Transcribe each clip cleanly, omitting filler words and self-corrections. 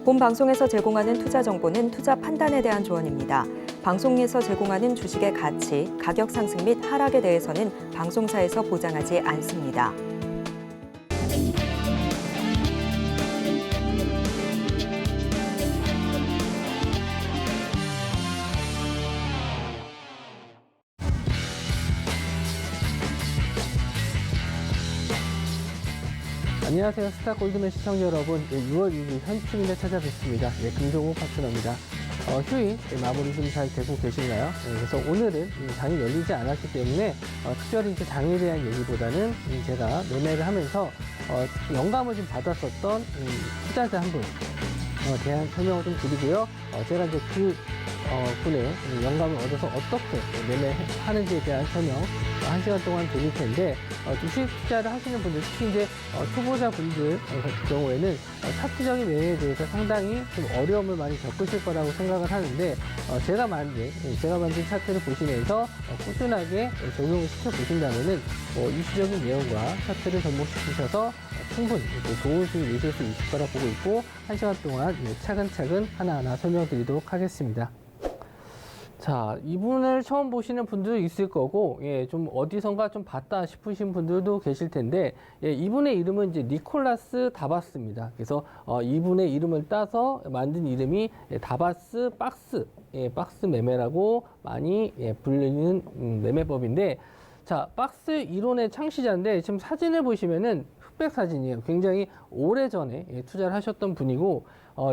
본 방송에서 제공하는 투자 정보는 투자 판단에 대한 조언입니다. 방송에서 제공하는 주식의 가치, 가격 상승 및 하락에 대해서는 방송사에서 보장하지 않습니다. 안녕하세요. 스타골드맨 시청자 여러분. 6월 6일 현충일에 찾아뵙습니다. 금종욱 파트너입니다. 휴일 마무리 좀 잘 되고 계신가요? 그래서 오늘은 장이 열리지 않았기 때문에 특별히 이제 장에 대한 얘기보다는 제가 매매를 하면서 영감을 좀 받았었던 투자자 한 분 대한 설명을 좀 드리고요. 제가 이제 그 분의 영감을 얻어서 어떻게 매매하는지에 대한 설명 1시간 동안 드릴 텐데, 주식 투자를 하시는 분들, 특히 이제 초보자 분들 경우에는 차트적인 매매에 대해서 상당히 좀 어려움을 많이 겪으실 거라고 생각을 하는데, 제가 만든 차트를 보시면서 꾸준하게 적용을 시켜 보신다면은 이슈적인 내용과 차트를 접목시키셔서 충분히 좋은 수익을 내실 수 있을 거라 보고 있고, 1시간 동안 차근차근 하나하나 설명드리도록 하겠습니다. 자, 이분을 처음 보시는 분들도 있을 거고, 좀 어디선가 좀 봤다 싶으신 분들도 계실 텐데, 이분의 이름은 이제 니콜라스 다바스입니다. 그래서 이분의 이름을 따서 만든 이름이 다바스 박스 매매라고 많이 불리는 매매법인데, 자, 박스 이론의 창시자인데, 지금 사진을 보시면은 흑백 사진이에요. 굉장히 오래전에 투자를 하셨던 분이고,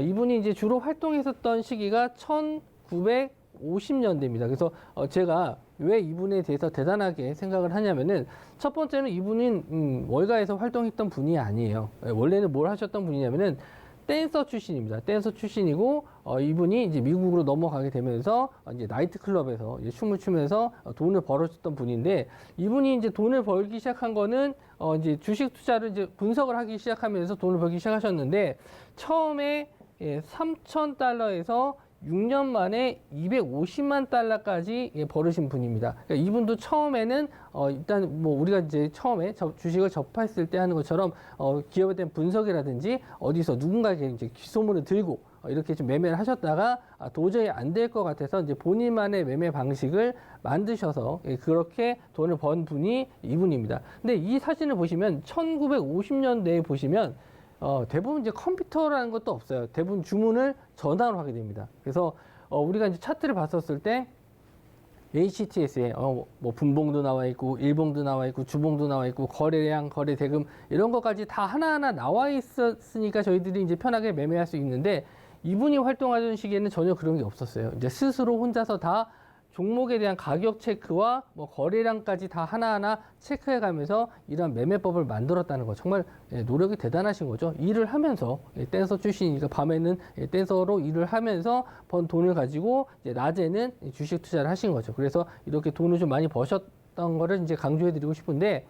이분이 이제 주로 활동했었던 시기가 1950년대입니다. 그래서 제가 왜 이분에 대해서 대단하게 생각을 하냐면은, 첫 번째는 이분은 월가에서 활동했던 분이 아니에요. 원래는 뭘 하셨던 분이냐면은 댄서 출신입니다. 댄서 출신이고, 이분이 이제 미국으로 넘어가게 되면서 이제 나이트클럽에서 이제 춤을 추면서 돈을 벌었던 분인데, 이분이 이제 돈을 벌기 시작한 거는 이제 주식 투자를 이제 분석을 하기 시작하면서 돈을 벌기 시작하셨는데, 처음에 3,000달러에서 6년 만에 250만 달러까지 벌으신 분입니다. 그러니까 이분도 처음에는 일단 뭐 우리가 이제 처음에 주식을 접했을 때 하는 것처럼 기업에 대한 분석이라든지 어디서 누군가에게 이제 기소문을 들고 이렇게 좀 매매를 하셨다가 도저히 안 될 것 같아서 이제 본인만의 매매 방식을 만드셔서 그렇게 돈을 번 분이 이분입니다. 근데 이 사진을 보시면 1950년대에 보시면 대부분 이제 컴퓨터라는 것도 없어요. 대부분 주문을 전화로 하게 됩니다. 그래서 우리가 이제 차트를 봤었을 때 HTS에 뭐 분봉도 나와 있고 일봉도 나와 있고 주봉도 나와 있고 거래량, 거래 대금 이런 것까지 다 하나하나 나와 있었으니까 저희들이 이제 편하게 매매할 수 있는데, 이분이 활동하던 시기에는 전혀 그런 게 없었어요. 이제 스스로 혼자서 다 종목에 대한 가격 체크와 뭐 거래량까지 다 하나하나 체크해 가면서 이런 매매법을 만들었다는 거, 정말 노력이 대단하신 거죠. 일을 하면서, 댄서 출신이니까 밤에는 댄서로 일을 하면서 번 돈을 가지고 이제 낮에는 주식 투자를 하신 거죠. 그래서 이렇게 돈을 좀 많이 버셨던 거를 이제 강조해 드리고 싶은데,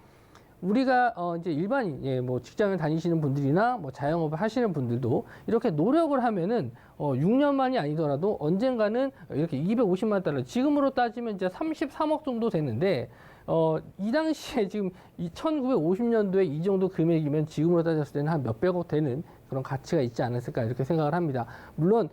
우리가 이제 일반인, 뭐 직장을 다니시는 분들이나 뭐 자영업을 하시는 분들도 이렇게 노력을 하면은 6년만이 아니더라도 언젠가는 이렇게 250만 달러, 지금으로 따지면 이제 33억 정도 되는데, 이 당시에 지금 1950년도에 이 정도 금액이면 지금으로 따졌을 때는 한 몇백억 되는 그런 가치가 있지 않았을까, 이렇게 생각을 합니다. 물론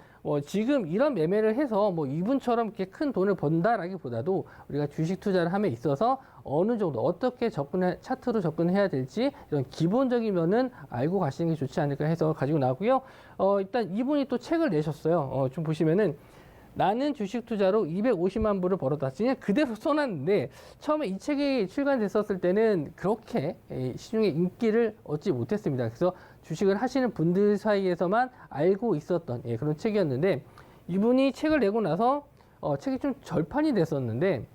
지금 이런 매매를 해서 뭐 이분처럼 이렇게 큰 돈을 번다라기보다도 우리가 주식 투자를 함에 있어서 어느 정도 어떻게 차트로 접근해야 될지 이런 기본적인 면은 알고 가시는 게 좋지 않을까 해서 가지고 나왔고요. 일단 이분이 또 책을 내셨어요. 좀 보시면은 나는 주식 투자로 250만 불을 벌었다. 그냥 그대로 써놨는데, 처음에 이 책이 출간됐었을 때는 그렇게 시중에 인기를 얻지 못했습니다. 그래서 주식을 하시는 분들 사이에서만 알고 있었던 그런 책이었는데, 이분이 책을 내고 나서 책이 좀 절판이 됐었는데,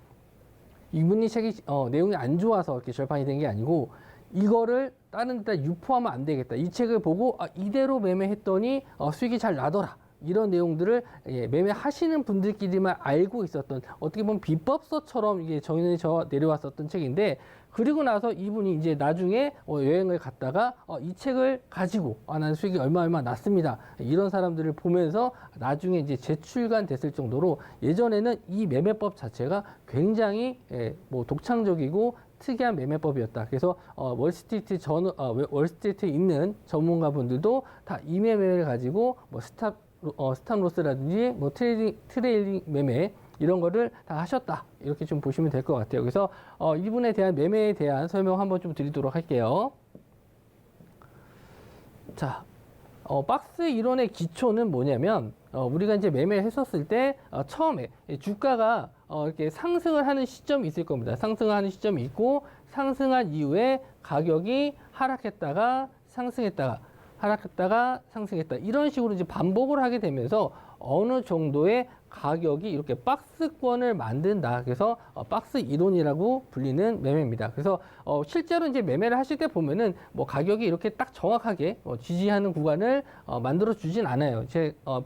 이분이 책이 내용이 안 좋아서 이렇게 절판이 된 게 아니고, 이거를 다른 데다 유포하면 안 되겠다. 이 책을 보고 이대로 매매했더니 수익이 잘 나더라. 이런 내용들을 매매하시는 분들끼리만 알고 있었던, 어떻게 보면 비법서처럼 이게 정연해져 내려왔었던 책인데, 그리고 나서 이분이 이제 나중에 여행을 갔다가 이 책을 가지고 나는 수익이 얼마 났습니다. 이런 사람들을 보면서 나중에 이제 재출간 됐을 정도로 예전에는 이 매매법 자체가 굉장히 뭐 독창적이고 특이한 매매법이었다. 그래서 월스트리트에 있는 전문가분들도 다 이 매매를 가지고 뭐 스탑로스라든지 뭐 트레일링 매매 이런 거를 다 하셨다. 이렇게 좀 보시면 될 것 같아요. 그래서 이분에 대한 매매에 대한 설명 한번 좀 드리도록 할게요. 자, 박스 이론의 기초는 뭐냐면 우리가 이제 매매를 했었을 때 처음에 주가가 이렇게 상승을 하는 시점이 있을 겁니다. 상승을 하는 시점이 있고 상승한 이후에 가격이 하락했다가 상승했다가 하락했다가 상승했다. 이런 식으로 이제 반복을 하게 되면서 어느 정도의 가격이 이렇게 박스권을 만든다. 그래서 박스 이론이라고 불리는 매매입니다. 그래서 실제로 이제 매매를 하실 때 보면은 뭐 가격이 이렇게 딱 정확하게 지지하는 구간을 만들어 주진 않아요.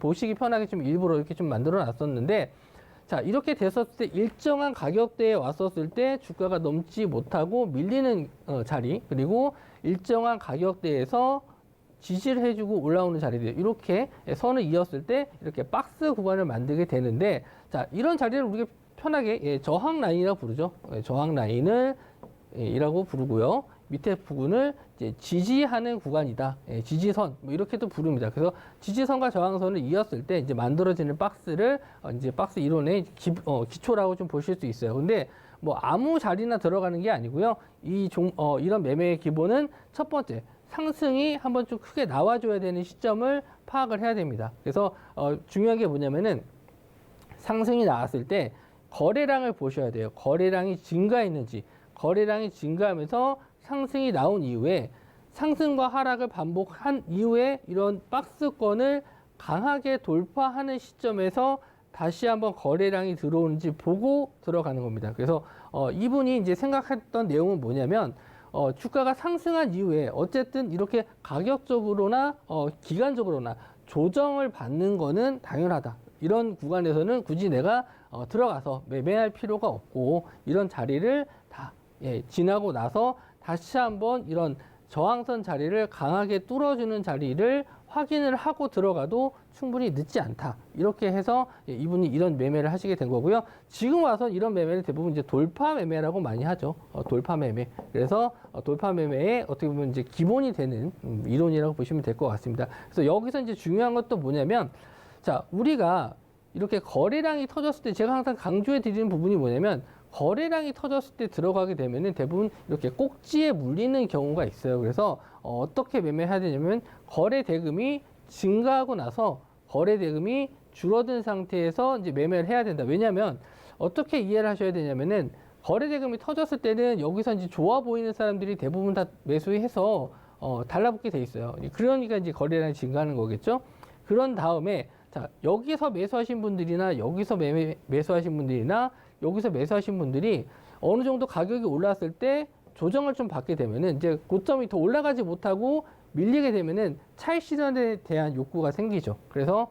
보시기 편하게 좀 일부러 이렇게 좀 만들어 놨었는데, 자, 이렇게 됐었을 때 일정한 가격대에 왔었을 때 주가가 넘지 못하고 밀리는 자리, 그리고 일정한 가격대에서 지지를 해주고 올라오는 자리들, 이렇게 선을 이었을 때 이렇게 박스 구간을 만들게 되는데, 자, 이런 자리를 우리가 편하게 저항 라인이라고 부르죠. 저항 라인을 이라고 부르고요. 밑에 부분을 이제 지지하는 구간이다. 지지선 뭐 이렇게도 부릅니다. 그래서 지지선과 저항선을 이었을 때 이제 만들어지는 박스를 이제 박스 이론의 기초라고 좀 보실 수 있어요. 근데 뭐 아무 자리나 들어가는 게 아니고요. 이런 매매의 기본은 첫 번째, 상승이 한번 좀 크게 나와줘야 되는 시점을 파악을 해야 됩니다. 그래서 중요한 게 뭐냐면은 상승이 나왔을 때 거래량을 보셔야 돼요. 거래량이 증가했는지, 거래량이 증가하면서 상승이 나온 이후에 상승과 하락을 반복한 이후에 이런 박스권을 강하게 돌파하는 시점에서 다시 한번 거래량이 들어오는지 보고 들어가는 겁니다. 그래서 이분이 이제 생각했던 내용은 뭐냐면 주가가 상승한 이후에 어쨌든 이렇게 가격적으로나 기간적으로나 조정을 받는 거는 당연하다. 이런 구간에서는 굳이 내가 들어가서 매매할 필요가 없고 이런 자리를 다 지나고 나서 다시 한번 이런 저항선 자리를 강하게 뚫어주는 자리를 확인을 하고 들어가도 충분히 늦지 않다. 이렇게 해서 이분이 이런 매매를 하시게 된 거고요. 지금 와서 이런 매매를 대부분 이제 돌파 매매라고 많이 하죠. 돌파 매매. 그래서 돌파 매매의 어떻게 보면 이제 기본이 되는 이론이라고 보시면 될 것 같습니다. 그래서 여기서 이제 중요한 것도 뭐냐면, 자, 우리가 이렇게 거래량이 터졌을 때 제가 항상 강조해 드리는 부분이 뭐냐면, 거래량이 터졌을 때 들어가게 되면은 대부분 이렇게 꼭지에 물리는 경우가 있어요. 그래서 어떻게 매매해야 되냐면, 거래 대금이 증가하고 나서 거래 대금이 줄어든 상태에서 이제 매매를 해야 된다. 왜냐하면 어떻게 이해를 하셔야 되냐면은, 거래 대금이 터졌을 때는 여기서 이제 좋아 보이는 사람들이 대부분 다 매수해서 달라붙게 돼 있어요. 그러니까 이제 거래량이 증가하는 거겠죠. 그런 다음에 자, 여기서 매수하신 분들이나 여기서 매수하신 분들이나 여기서 매수하신 분들이 어느 정도 가격이 올랐을 때 조정을 좀 받게 되면은 이제 고점이 더 올라가지 못하고 밀리게 되면은 차익 실현에 대한 욕구가 생기죠. 그래서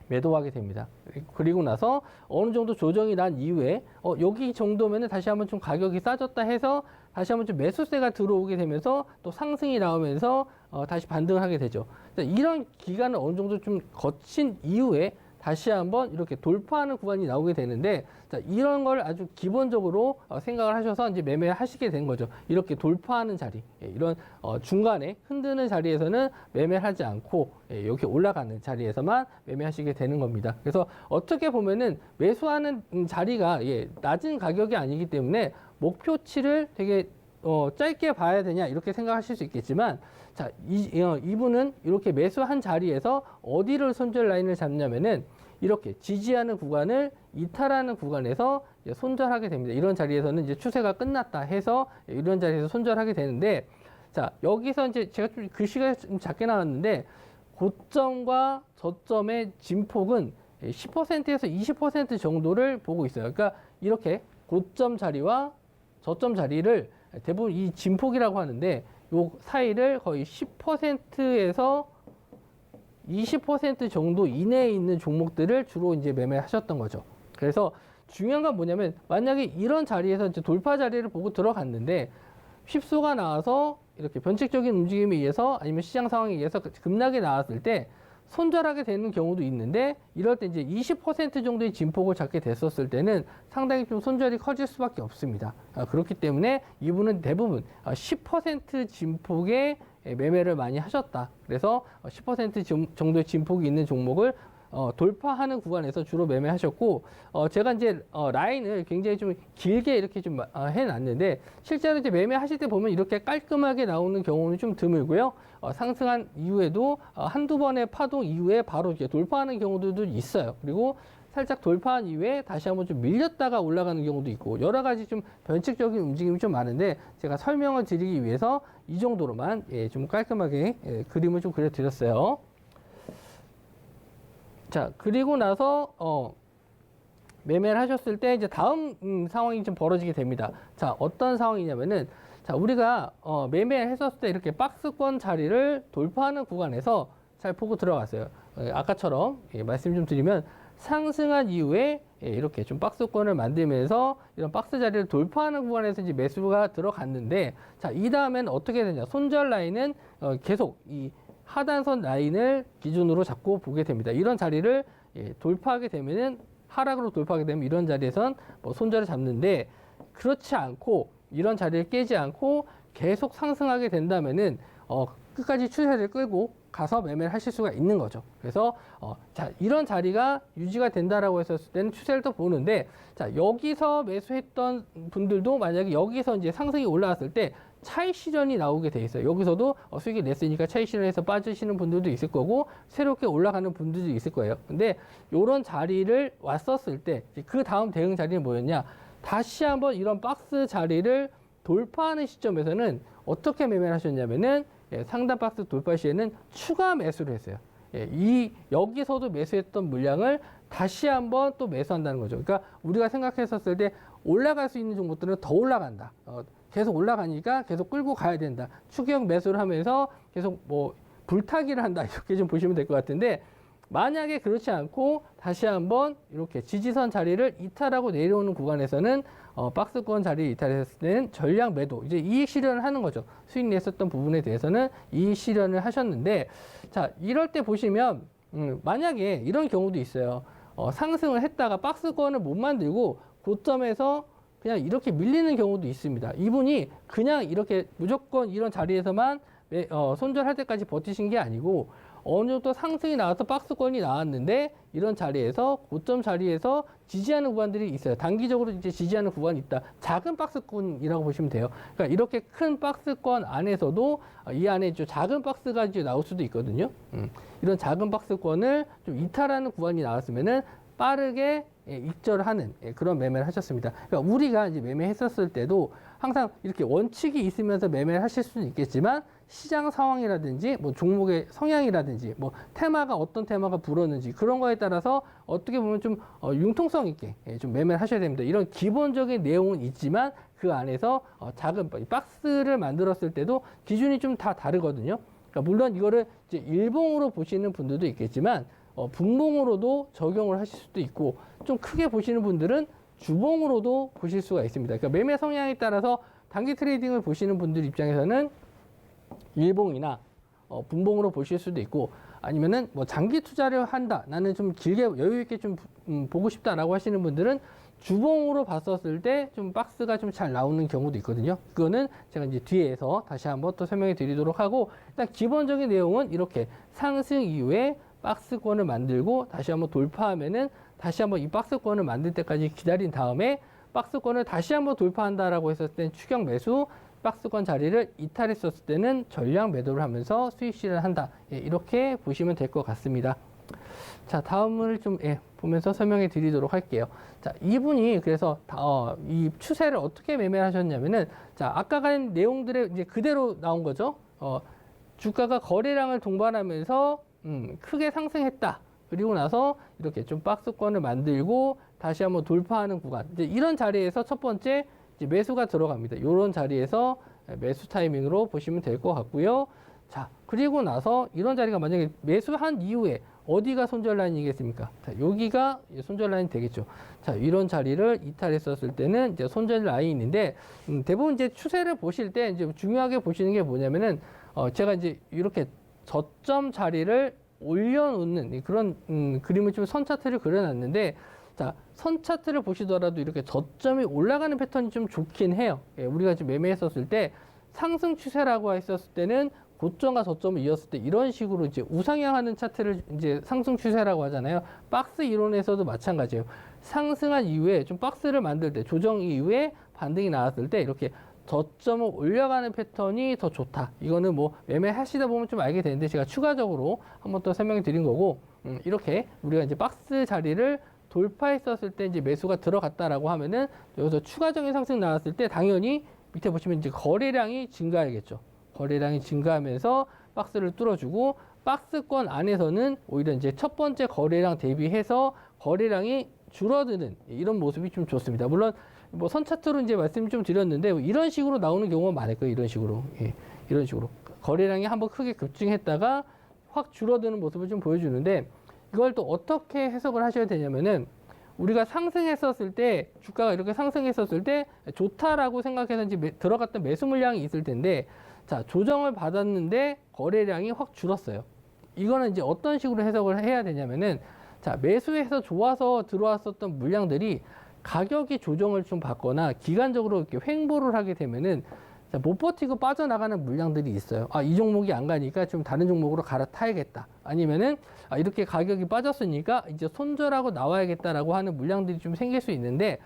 매도하게 됩니다. 그리고 나서 어느 정도 조정이 난 이후에 여기 정도면은 다시 한번 좀 가격이 싸졌다 해서 다시 한번 좀 매수세가 들어오게 되면서 또 상승이 나오면서 다시 반등을 하게 되죠. 이런 기간을 어느 정도 좀 거친 이후에 다시 한번 이렇게 돌파하는 구간이 나오게 되는데, 자, 이런 걸 아주 기본적으로 생각을 하셔서 이제 매매하시게 된 거죠. 이렇게 돌파하는 자리, 이런 중간에 흔드는 자리에서는 매매하지 않고 이렇게 올라가는 자리에서만 매매하시게 되는 겁니다. 그래서 어떻게 보면은 매수하는 자리가 낮은 가격이 아니기 때문에 목표치를 되게 짧게 봐야 되냐 이렇게 생각하실 수 있겠지만, 자, 이분은 이렇게 매수한 자리에서 어디를 손절 라인을 잡냐면은 이렇게 지지하는 구간을 이탈하는 구간에서 손절하게 됩니다. 이런 자리에서는 이제 추세가 끝났다 해서 이런 자리에서 손절하게 되는데, 자, 여기서 이제 제가 좀 글씨가 좀 작게 나왔는데, 고점과 저점의 진폭은 10%에서 20% 정도를 보고 있어요. 그러니까 이렇게 고점 자리와 저점 자리를 대부분 이 진폭이라고 하는데, 요 사이를 거의 10%에서 20% 정도 이내에 있는 종목들을 주로 이제 매매하셨던 거죠. 그래서 중요한 건 뭐냐면 만약에 이런 자리에서 이제 돌파 자리를 보고 들어갔는데 휩소가 나와서 이렇게 변칙적인 움직임에 의해서 아니면 시장 상황에 의해서 급락이 나왔을 때 손절하게 되는 경우도 있는데 이럴 때 이제 20% 정도의 진폭을 잡게 됐었을 때는 상당히 좀 손절이 커질 수밖에 없습니다. 그렇기 때문에 이분은 대부분 10% 진폭의 매매를 많이 하셨다. 그래서 10% 정도의 진폭이 있는 종목을 돌파하는 구간에서 주로 매매하셨고, 제가 이제 라인을 굉장히 좀 길게 이렇게 좀 해놨는데 실제로 이제 매매하실 때 보면 이렇게 깔끔하게 나오는 경우는 좀 드물고요. 상승한 이후에도 한두 번의 파동 이후에 바로 이렇게 돌파하는 경우들도 있어요. 그리고 살짝 돌파한 이후에 다시 한번 좀 밀렸다가 올라가는 경우도 있고 여러 가지 좀 변칙적인 움직임이 좀 많은데 제가 설명을 드리기 위해서 이 정도로만 좀 깔끔하게 그림을 좀 그려드렸어요. 자, 그리고 나서 매매를 하셨을 때 이제 다음 상황이 좀 벌어지게 됩니다. 자, 어떤 상황이냐면은 자, 우리가 매매를 했었을 때 이렇게 박스권 자리를 돌파하는 구간에서 잘 보고 들어갔어요. 아까처럼 말씀 좀 드리면 상승한 이후에 이렇게 좀 박스권을 만들면서 이런 박스 자리를 돌파하는 구간에서 이제 매수가 들어갔는데 자, 이 다음엔 어떻게 되냐? 손절 라인은 계속 이 하단선 라인을 기준으로 잡고 보게 됩니다. 이런 자리를 돌파하게 되면은 하락으로 돌파하게 되면 이런 자리에선 뭐 손절을 잡는데 그렇지 않고 이런 자리를 깨지 않고 계속 상승하게 된다면은 끝까지 추세를 끌고 가서 매매를 하실 수가 있는 거죠. 그래서 자, 이런 자리가 유지가 된다라고 했었을 때는 추세를 또 보는데 자, 여기서 매수했던 분들도 만약에 여기서 이제 상승이 올라왔을 때 차익 실현이 나오게 돼 있어요. 여기서도 수익이 냈으니까 차익 실현해서 빠지시는 분들도 있을 거고 새롭게 올라가는 분들도 있을 거예요. 근데 이런 자리를 왔었을 때 그 다음 대응 자리는 뭐였냐? 다시 한번 이런 박스 자리를 돌파하는 시점에서는 어떻게 매매를 하셨냐면은 상단 박스 돌파 시에는 추가 매수를 했어요. 여기서도 매수했던 물량을 다시 한번 또 매수한다는 거죠. 그러니까 우리가 생각했었을 때 올라갈 수 있는 종목들은 더 올라간다. 계속 올라가니까 계속 끌고 가야 된다. 추격 매수를 하면서 계속 뭐 불타기를 한다. 이렇게 좀 보시면 될 것 같은데 만약에 그렇지 않고 다시 한번 이렇게 지지선 자리를 이탈하고 내려오는 구간에서는 박스권 자리를 이탈했을 때는 전량 매도, 이제 이익 실현을 하는 거죠. 수익 냈었던 부분에 대해서는 이익 실현을 하셨는데 자, 이럴 때 보시면 만약에 이런 경우도 있어요. 상승을 했다가 박스권을 못 만들고 고점에서 그냥 이렇게 밀리는 경우도 있습니다. 이분이 그냥 이렇게 무조건 이런 자리에서만 손절할 때까지 버티신 게 아니고 어느 정도 상승이 나와서 박스권이 나왔는데 이런 자리에서 고점 자리에서 지지하는 구간들이 있어요. 단기적으로 이제 지지하는 구간이 있다. 작은 박스권이라고 보시면 돼요. 그러니까 이렇게 큰 박스권 안에서도 이 안에 좀 작은 박스가 이제 나올 수도 있거든요. 이런 작은 박스권을 좀 이탈하는 구간이 나왔으면은 빠르게 익절하는 그런 매매를 하셨습니다. 그러니까 우리가 이제 매매했었을 때도 항상 이렇게 원칙이 있으면서 매매를 하실 수는 있겠지만 시장 상황이라든지 뭐 종목의 성향이라든지 뭐 테마가 어떤 테마가 불었는지 그런 거에 따라서 어떻게 보면 좀 융통성 있게 좀 매매를 하셔야 됩니다. 이런 기본적인 내용은 있지만 그 안에서 작은 박스를 만들었을 때도 기준이 좀 다 다르거든요. 그러니까 물론 이거를 이제 일봉으로 보시는 분들도 있겠지만 분봉으로도 적용을 하실 수도 있고 좀 크게 보시는 분들은 주봉으로도 보실 수가 있습니다. 그러니까 매매 성향에 따라서 단기 트레이딩을 보시는 분들 입장에서는 일봉이나 분봉으로 보실 수도 있고 아니면은 뭐 장기 투자를 한다. 나는 좀 길게 여유 있게 좀 보고 싶다라고 하시는 분들은 주봉으로 봤었을 때 좀 박스가 좀 잘 나오는 경우도 있거든요. 그거는 제가 이제 뒤에서 다시 한번 또 설명해 드리도록 하고 일단 기본적인 내용은 이렇게 상승 이후에 박스권을 만들고 다시 한번 돌파하면은 다시 한번 이 박스권을 만들 때까지 기다린 다음에 박스권을 다시 한번 돌파한다라고 했을 때는 추격 매수, 박스권 자리를 이탈했었을 때는 전량 매도를 하면서 수익 실현을 한다. 이렇게 보시면 될 것 같습니다. 자, 다음을 좀 보면서 설명해 드리도록 할게요. 자, 이분이 그래서 이 추세를 어떻게 매매를 하셨냐면은 자, 아까 간 내용들의 이제 그대로 나온 거죠. 주가가 거래량을 동반하면서 크게 상승했다. 그리고 나서 이렇게 좀 박스권을 만들고 다시 한번 돌파하는 구간. 이제 이런 자리에서 첫 번째 이제 매수가 들어갑니다. 이런 자리에서 매수 타이밍으로 보시면 될 것 같고요. 자, 그리고 나서 이런 자리가 만약에 매수한 이후에 어디가 손절 라인이겠습니까? 자, 여기가 손절 라인이 되겠죠. 자, 이런 자리를 이탈했었을 때는 이제 손절 라인인데, 대부분 이제 추세를 보실 때 이제 중요하게 보시는 게 뭐냐면은, 제가 이제 이렇게 저점 자리를 올려놓는 그런 그림을 좀 선 차트를 그려놨는데, 자, 선 차트를 보시더라도 이렇게 저점이 올라가는 패턴이 좀 좋긴 해요. 예, 우리가 지금 매매했었을 때 상승 추세라고 했었을 때는 고점과 저점을 이었을 때 이런 식으로 이제 우상향하는 차트를 이제 상승 추세라고 하잖아요. 박스 이론에서도 마찬가지예요. 상승한 이후에 좀 박스를 만들 때 조정 이후에 반등이 나왔을 때 이렇게 저점을 올려가는 패턴이 더 좋다. 이거는 뭐 매매하시다 보면 좀 알게 되는데 제가 추가적으로 한번 또 설명해 드린 거고, 이렇게 우리가 이제 박스 자리를 돌파했었을 때 이제 매수가 들어갔다라고 하면은 여기서 추가적인 상승 나왔을 때 당연히 밑에 보시면 이제 거래량이 증가하겠죠. 거래량이 증가하면서 박스를 뚫어주고, 박스권 안에서는 오히려 이제 첫 번째 거래량 대비해서 거래량이 줄어드는 이런 모습이 좀 좋습니다. 물론 뭐 선 차트로 이제 말씀 좀 드렸는데 이런 식으로 나오는 경우가 많을 거예요. 이런 식으로. 예, 이런 식으로 거래량이 한번 크게 급증했다가 확 줄어드는 모습을 좀 보여주는데, 이걸 또 어떻게 해석을 하셔야 되냐면은, 우리가 상승했었을 때 주가가 이렇게 상승했었을 때 좋다라고 생각해서 이제 들어갔던 매수 물량이 있을 텐데, 자, 조정을 받았는데 거래량이 확 줄었어요. 이거는 이제 어떤 식으로 해석을 해야 되냐면은, 자, 매수해서 좋아서 들어왔었던 물량들이 가격이 조정을 좀 받거나 기간적으로 이렇게 횡보를 하게 되면은, 자, 못 버티고 빠져나가는 물량들이 있어요. 아, 이 종목이 안 가니까 좀 다른 종목으로 갈아타야겠다. 아니면은, 아, 이렇게 가격이 빠졌으니까 이제 손절하고 나와야겠다라고 하는 물량들이 좀 생길 수 있는데,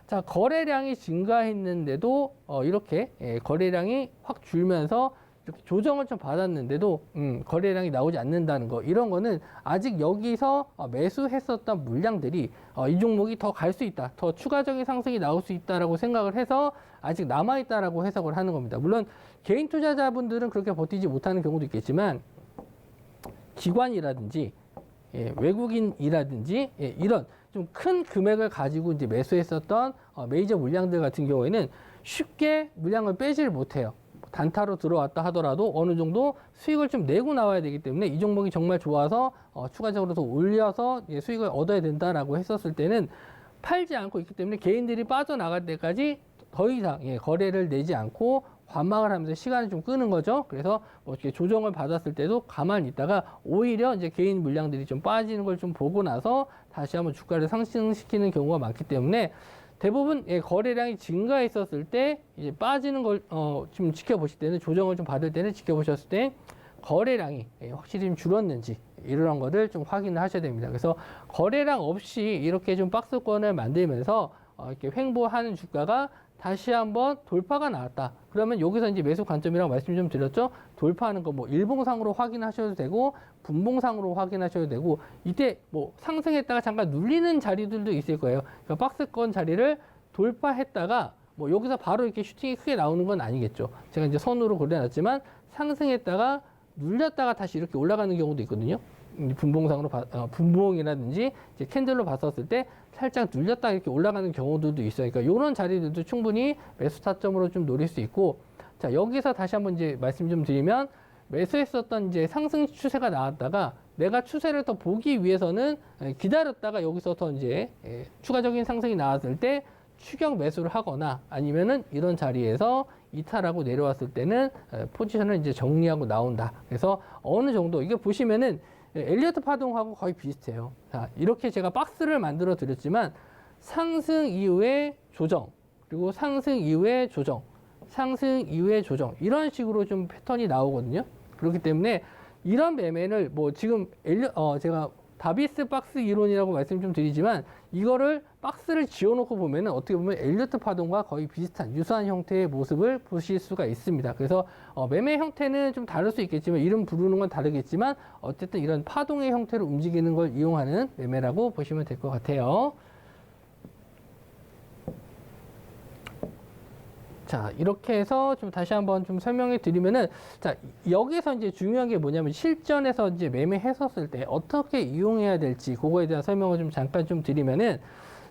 자, 거래량이 증가했는데도 이렇게 거래량이 확 줄면서 이렇게 조정을 좀 받았는데도 거래량이 나오지 않는다는 거, 이런 거는 아직 여기서 매수했었던 물량들이 이 종목이 더 갈 수 있다, 더 추가적인 상승이 나올 수 있다라고 생각을 해서 아직 남아있다라고 해석을 하는 겁니다. 물론 개인 투자자분들은 그렇게 버티지 못하는 경우도 있겠지만, 기관이라든지 외국인이라든지 이런 좀 큰 금액을 가지고 이제 매수했었던 메이저 물량들 같은 경우에는 쉽게 물량을 빼지를 못해요. 단타로 들어왔다 하더라도 어느 정도 수익을 좀 내고 나와야 되기 때문에, 이 종목이 정말 좋아서 추가적으로 더 올려서 수익을 얻어야 된다라고 했었을 때는 팔지 않고 있기 때문에 개인들이 빠져나갈 때까지 더 이상 거래를 내지 않고 관망을 하면서 시간을 좀 끄는 거죠. 그래서 뭐 이렇게 조정을 받았을 때도 가만히 있다가 오히려 이제 개인 물량들이 좀 빠지는 걸 좀 보고 나서 다시 한번 주가를 상승시키는 경우가 많기 때문에, 대부분 거래량이 증가했었을 때 이제 빠지는 걸 좀 지켜보실 때는, 조정을 좀 받을 때는 지켜보셨을 때 거래량이 확실히 좀 줄었는지 이런 것들 좀 확인을 하셔야 됩니다. 그래서 거래량 없이 이렇게 좀 박스권을 만들면서 이렇게 횡보하는 주가가 다시 한번 돌파가 나왔다. 그러면 여기서 이제 매수 관점이라고 말씀 좀 드렸죠. 돌파하는 거 뭐 일봉상으로 확인하셔도 되고 분봉상으로 확인하셔도 되고, 이때 뭐 상승했다가 잠깐 눌리는 자리들도 있을 거예요. 그러니까 박스권 자리를 돌파했다가 뭐 여기서 바로 이렇게 슈팅이 크게 나오는 건 아니겠죠. 제가 이제 선으로 그려놨지만 상승했다가 눌렸다가 다시 이렇게 올라가는 경우도 있거든요. 분봉상으로 분봉이라든지 이제 캔들로 봤었을 때 살짝 눌렸다 이렇게 올라가는 경우들도 있어요. 그러니까 이런 자리들도 충분히 매수 타점으로 좀 노릴 수 있고, 자, 여기서 다시 한번 이제 말씀 좀 드리면, 매수했었던 이제 상승 추세가 나왔다가 내가 추세를 더 보기 위해서는 기다렸다가 여기서 더 이제 추가적인 상승이 나왔을 때 추격 매수를 하거나, 아니면은 이런 자리에서 이탈하고 내려왔을 때는 포지션을 이제 정리하고 나온다. 그래서 어느 정도 이게 보시면은 엘리어트 파동하고 거의 비슷해요. 자, 이렇게 제가 박스를 만들어 드렸지만, 상승 이후에 조정, 그리고 상승 이후에 조정, 상승 이후에 조정, 이런 식으로 좀 패턴이 나오거든요. 그렇기 때문에 이런 매매를 뭐 지금 제가 다비스 박스 이론이라고 말씀 좀 드리지만, 이거를 박스를 지어놓고 보면은 어떻게 보면 엘리어트 파동과 거의 비슷한 유사한 형태의 모습을 보실 수가 있습니다. 그래서 매매 형태는 좀 다를 수 있겠지만, 이름 부르는 건 다르겠지만, 어쨌든 이런 파동의 형태로 움직이는 걸 이용하는 매매라고 보시면 될 것 같아요. 자, 이렇게 해서 좀 다시 한번 좀 설명해 드리면은, 자, 여기서 이제 중요한 게 뭐냐면, 실전에서 이제 매매했었을 때 어떻게 이용해야 될지, 그거에 대한 설명을 좀 잠깐 좀 드리면은,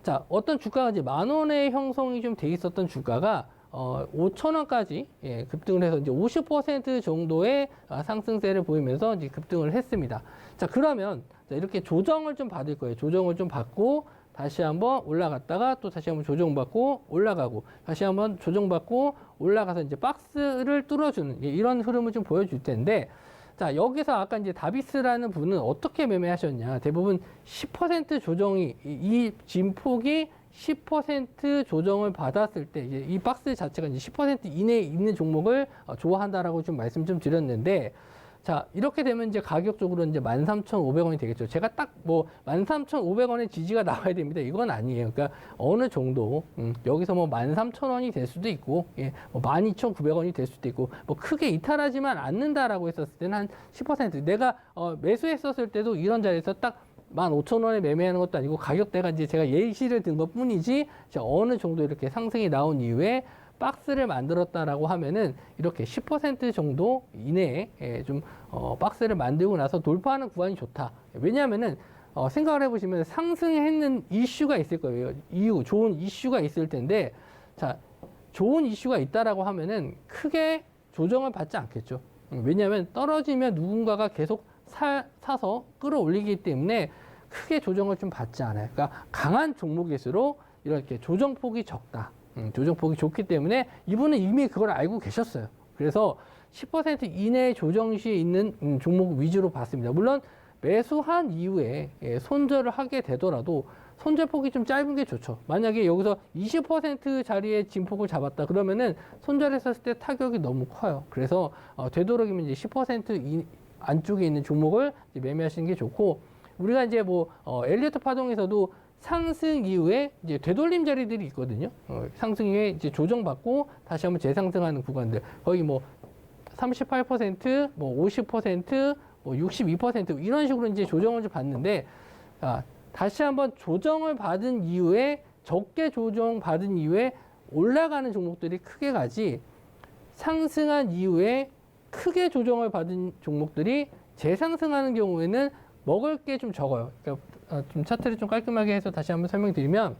자, 어떤 주가가 이제 10,000원의 형성이 좀 돼 있었던 주가가 5천 원까지 급등을 해서 이제 50% 정도의 상승세를 보이면서 이제 급등을 했습니다. 자, 그러면 이렇게 조정을 좀 받을 거예요. 조정을 좀 받고 다시 한번 올라갔다가 또 다시 한번 조정받고 올라가고 다시 한번 조정받고 올라가서 이제 박스를 뚫어주는 이런 흐름을 좀 보여줄 텐데, 자, 여기서 아까 이제 다비스라는 분은 어떻게 매매하셨냐. 대부분 10% 조정이, 이 진폭이 10% 조정을 받았을 때, 이제 이 박스 자체가 이제 10% 이내에 있는 종목을 좋아한다라고 좀 말씀 좀 드렸는데, 자, 이렇게 되면 이제 가격적으로 이제 13,500원이 되겠죠. 제가 딱 뭐 13,500원의 지지가 나와야 됩니다. 이건 아니에요. 그러니까 어느 정도, 여기서 뭐 13,000원이 될 수도 있고, 뭐 12,900원이 될 수도 있고, 뭐 크게 이탈하지만 않는다라고 했었을 때는 한 10%. 내가 매수했었을 때도 이런 자리에서 딱 15,000원에 매매하는 것도 아니고 가격대가 이제 제가 예시를 든 것 뿐이지, 어느 정도 이렇게 상승이 나온 이후에 박스를 만들었다라고 하면은 이렇게 10% 정도 이내에 좀 박스를 만들고 나서 돌파하는 구간이 좋다. 왜냐하면은 생각을 해보시면 상승했는 이슈가 있을 거예요. 좋은 이슈가 있을 텐데, 자, 좋은 이슈가 있다라고 하면은 크게 조정을 받지 않겠죠. 왜냐하면 떨어지면 누군가가 계속 사서 끌어올리기 때문에 크게 조정을 좀 받지 않아요. 그러니까 강한 종목일수록 이렇게 조정폭이 적다. 조정폭이 좋기 때문에 이분은 이미 그걸 알고 계셨어요. 그래서 10% 이내의 조정 시에 있는 종목 위주로 봤습니다. 물론 매수한 이후에 손절을 하게 되더라도 손절폭이 좀 짧은 게 좋죠. 만약에 여기서 20% 자리에 진폭을 잡았다 그러면은 손절했을 때 타격이 너무 커요. 그래서 되도록이면 이제 10% 안쪽에 있는 종목을 이제 매매하시는 게 좋고, 우리가 이제 뭐 엘리어트 파동에서도 상승 이후에 이제 되돌림 자리들이 있거든요. 상승 이후에 이제 조정받고 다시 한번 재상승하는 구간들. 거의 뭐 38%, 뭐 50%, 뭐 62% 이런 식으로 이제 조정을 좀 받는데, 다시 한번 조정을 받은 이후에 적게 조정 받은 이후에 올라가는 종목들이 크게 가지, 상승한 이후에 크게 조정을 받은 종목들이 재상승하는 경우에는 먹을 게 좀 적어요. 그러니까 좀 차트를 좀 깔끔하게 해서 다시 한번 설명드리면,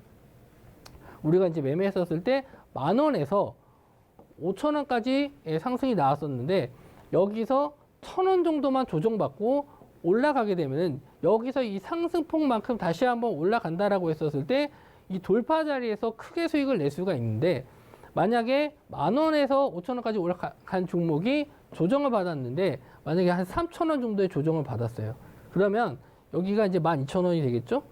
우리가 이제 매매했었을 때 10,000원에서 5,000원까지 상승이 나왔었는데, 여기서 1,000원 정도만 조정받고 올라가게 되면은 여기서 이 상승폭만큼 다시 한번 올라간다라고 했었을 때 이 돌파 자리에서 크게 수익을 낼 수가 있는데, 만약에 10,000원에서 5,000원까지 올라간 종목이 조정을 받았는데 만약에 한 3,000원 정도의 조정을 받았어요. 그러면 여기가 이제 12,000원이 되겠죠?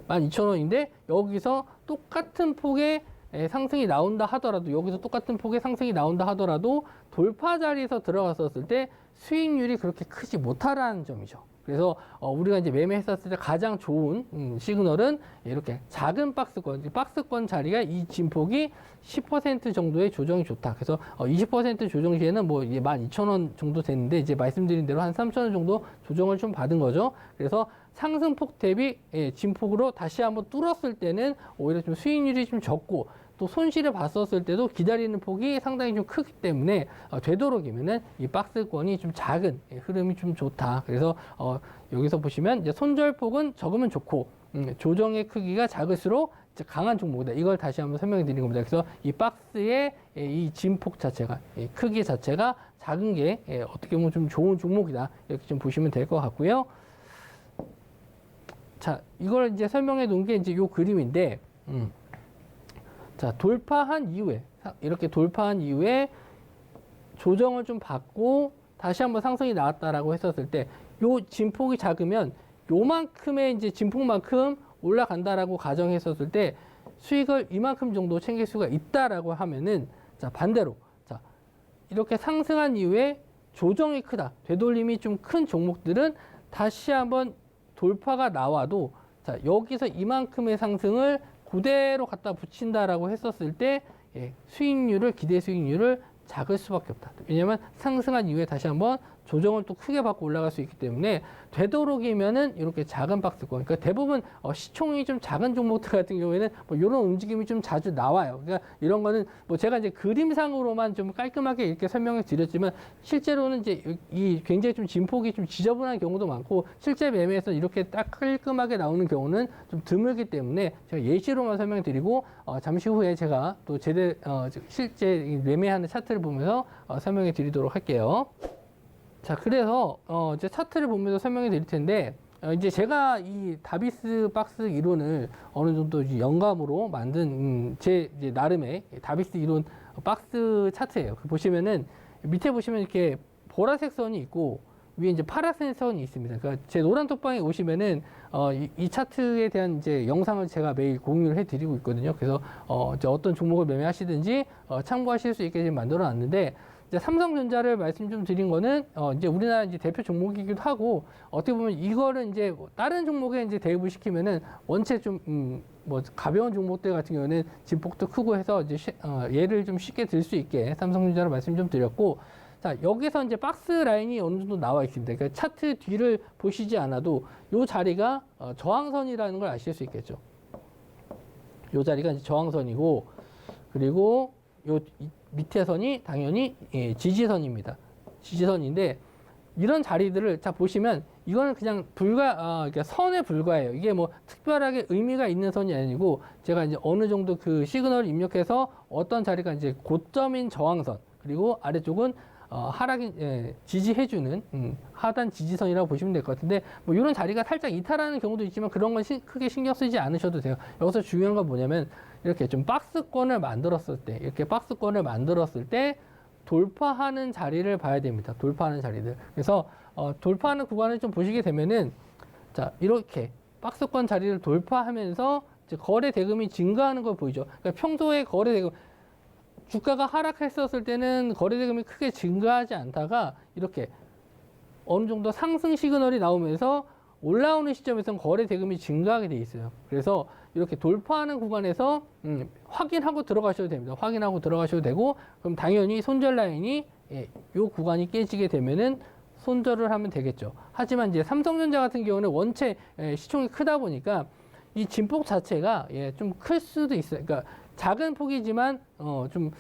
12,000원인데 여기서 똑같은 폭의 상승이 나온다 하더라도, 여기서 똑같은 폭의 상승이 나온다 하더라도 돌파 자리에서 들어갔었을 때 수익률이 그렇게 크지 못하라는 점이죠. 그래서 우리가 이제 매매했었을 때 가장 좋은 시그널은 이렇게 작은 박스권 자리가 이 진폭이 10% 정도의 조정이 좋다. 그래서 20% 조정 시에는 뭐 이제 12,000원 정도 됐는데, 이제 말씀드린 대로 한 3,000원 정도 조정을 좀 받은 거죠. 그래서 상승폭 대비 진폭으로 다시 한번 뚫었을 때는 오히려 좀 수익률이 좀 적고, 또 손실을 봤었을 때도 기다리는 폭이 상당히 좀 크기 때문에 되도록이면은 이 박스권이 좀 작은 흐름이 좀 좋다. 그래서 여기서 보시면 이제 손절폭은 적으면 좋고, 조정의 크기가 작을수록 이제 강한 종목이다. 이걸 다시 한번 설명해 드리는 겁니다. 그래서 이 박스의 이 진폭 자체가, 이 크기 자체가 작은 게 어떻게 보면 좀 좋은 종목이다. 이렇게 좀 보시면 될 것 같고요. 자, 이걸 이제 설명해 놓은 게 이제 요 그림인데, 자, 돌파한 이후에, 이렇게 돌파한 이후에 조정을 좀 받고 다시 한번 상승이 나왔다라고 했었을 때, 요 진폭이 작으면 요만큼의 이제 진폭만큼 올라간다라고 가정했었을 때 수익을 이만큼 정도 챙길 수가 있다라고 하면은, 자, 반대로, 자, 이렇게 상승한 이후에 조정이 크다, 되돌림이 좀 큰 종목들은 다시 한번 돌파가 나와도, 자, 여기서 이만큼의 상승을 그대로 갖다 붙인다라고 했었을 때 수익률을, 기대 수익률을 작을 수밖에 없다. 왜냐하면 상승한 이후에 다시 한번 조정을 또 크게 받고 올라갈 수 있기 때문에 되도록이면은 이렇게 작은 박스권. 그러니까 대부분 시총이 좀 작은 종목들 같은 경우에는 뭐 이런 움직임이 좀 자주 나와요. 그러니까 이런 거는 뭐 제가 이제 그림상으로만 좀 깔끔하게 이렇게 설명을 드렸지만 실제로는 이제 이 굉장히 좀 진폭이 좀 지저분한 경우도 많고 실제 매매에서 이렇게 딱 깔끔하게 나오는 경우는 좀 드물기 때문에 제가 예시로만 설명드리고 잠시 후에 제가 또 실제 매매하는 차트를 보면서 설명해 드리도록 할게요. 자, 그래서 이제 차트를 보면서 설명해 드릴 텐데 이제 제가 이 다비스 박스 이론을 어느 정도 이제 영감으로 만든 제 이제 나름의 다비스 이론 박스 차트예요. 보시면은 밑에 보시면 이렇게 보라색 선이 있고 위에 이제 파란색 선이 있습니다. 그러니까 제 노란 톡방에 오시면은 이 차트에 대한 이제 영상을 제가 매일 공유를 해드리고 있거든요. 그래서 이제 어떤 종목을 매매하시든지 참고하실 수 있게 지금 만들어놨는데. 이제 삼성전자를 말씀 좀 드린 거는 이제 우리나라 이제 대표 종목이기도 하고 어떻게 보면 이거를 이제 다른 종목에 이제 대입을 시키면은 원체 좀 뭐 가벼운 종목들 같은 경우는 진폭도 크고 해서 이제 예를 좀 쉽게 들 수 있게 삼성전자를 말씀 좀 드렸고 자 여기서 이제 박스 라인이 어느 정도 나와 있습니다. 그러니까 차트 뒤를 보시지 않아도 요 자리가 저항선이라는 걸 아실 수 있겠죠. 요 자리가 이제 저항선이고 그리고 요 밑에 선이 당연히 지지선입니다. 지지선인데 이런 자리들을 자 보시면 이거는 그냥 그러니까 선에 불과해요. 이게 뭐 특별하게 의미가 있는 선이 아니고 제가 이제 어느 정도 그 시그널을 입력해서 어떤 자리가 이제 고점인 저항선 그리고 아래쪽은 지지해주는 하단 지지선이라고 보시면 될 것 같은데 뭐 이런 자리가 살짝 이탈하는 경우도 있지만 그런 건 크게 신경 쓰지 않으셔도 돼요. 여기서 중요한 건 뭐냐면 이렇게 좀 박스권을 만들었을 때 이렇게 박스권을 만들었을 때 돌파하는 자리를 봐야 됩니다. 돌파하는 자리들. 그래서 돌파하는 구간을 좀 보시게 되면은 자 이렇게 박스권 자리를 돌파하면서 이제 거래 대금이 증가하는 걸 보이죠. 그러니까 평소에 거래 대금 주가가 하락했었을 때는 거래 대금이 크게 증가하지 않다가 이렇게 어느 정도 상승 시그널이 나오면서 올라오는 시점에서는 거래 대금이 증가하게 돼 있어요. 그래서 이렇게 돌파하는 구간에서 확인하고 들어가셔도 됩니다. 확인하고 들어가셔도 되고 그럼 당연히 손절 라인이 이 구간이 깨지게 되면은 손절을 하면 되겠죠. 하지만 이제 삼성전자 같은 경우는 원체 시총이 크다 보니까 이 진폭 자체가 좀 클 수도 있어요. 그러니까 작은 폭이지만 좀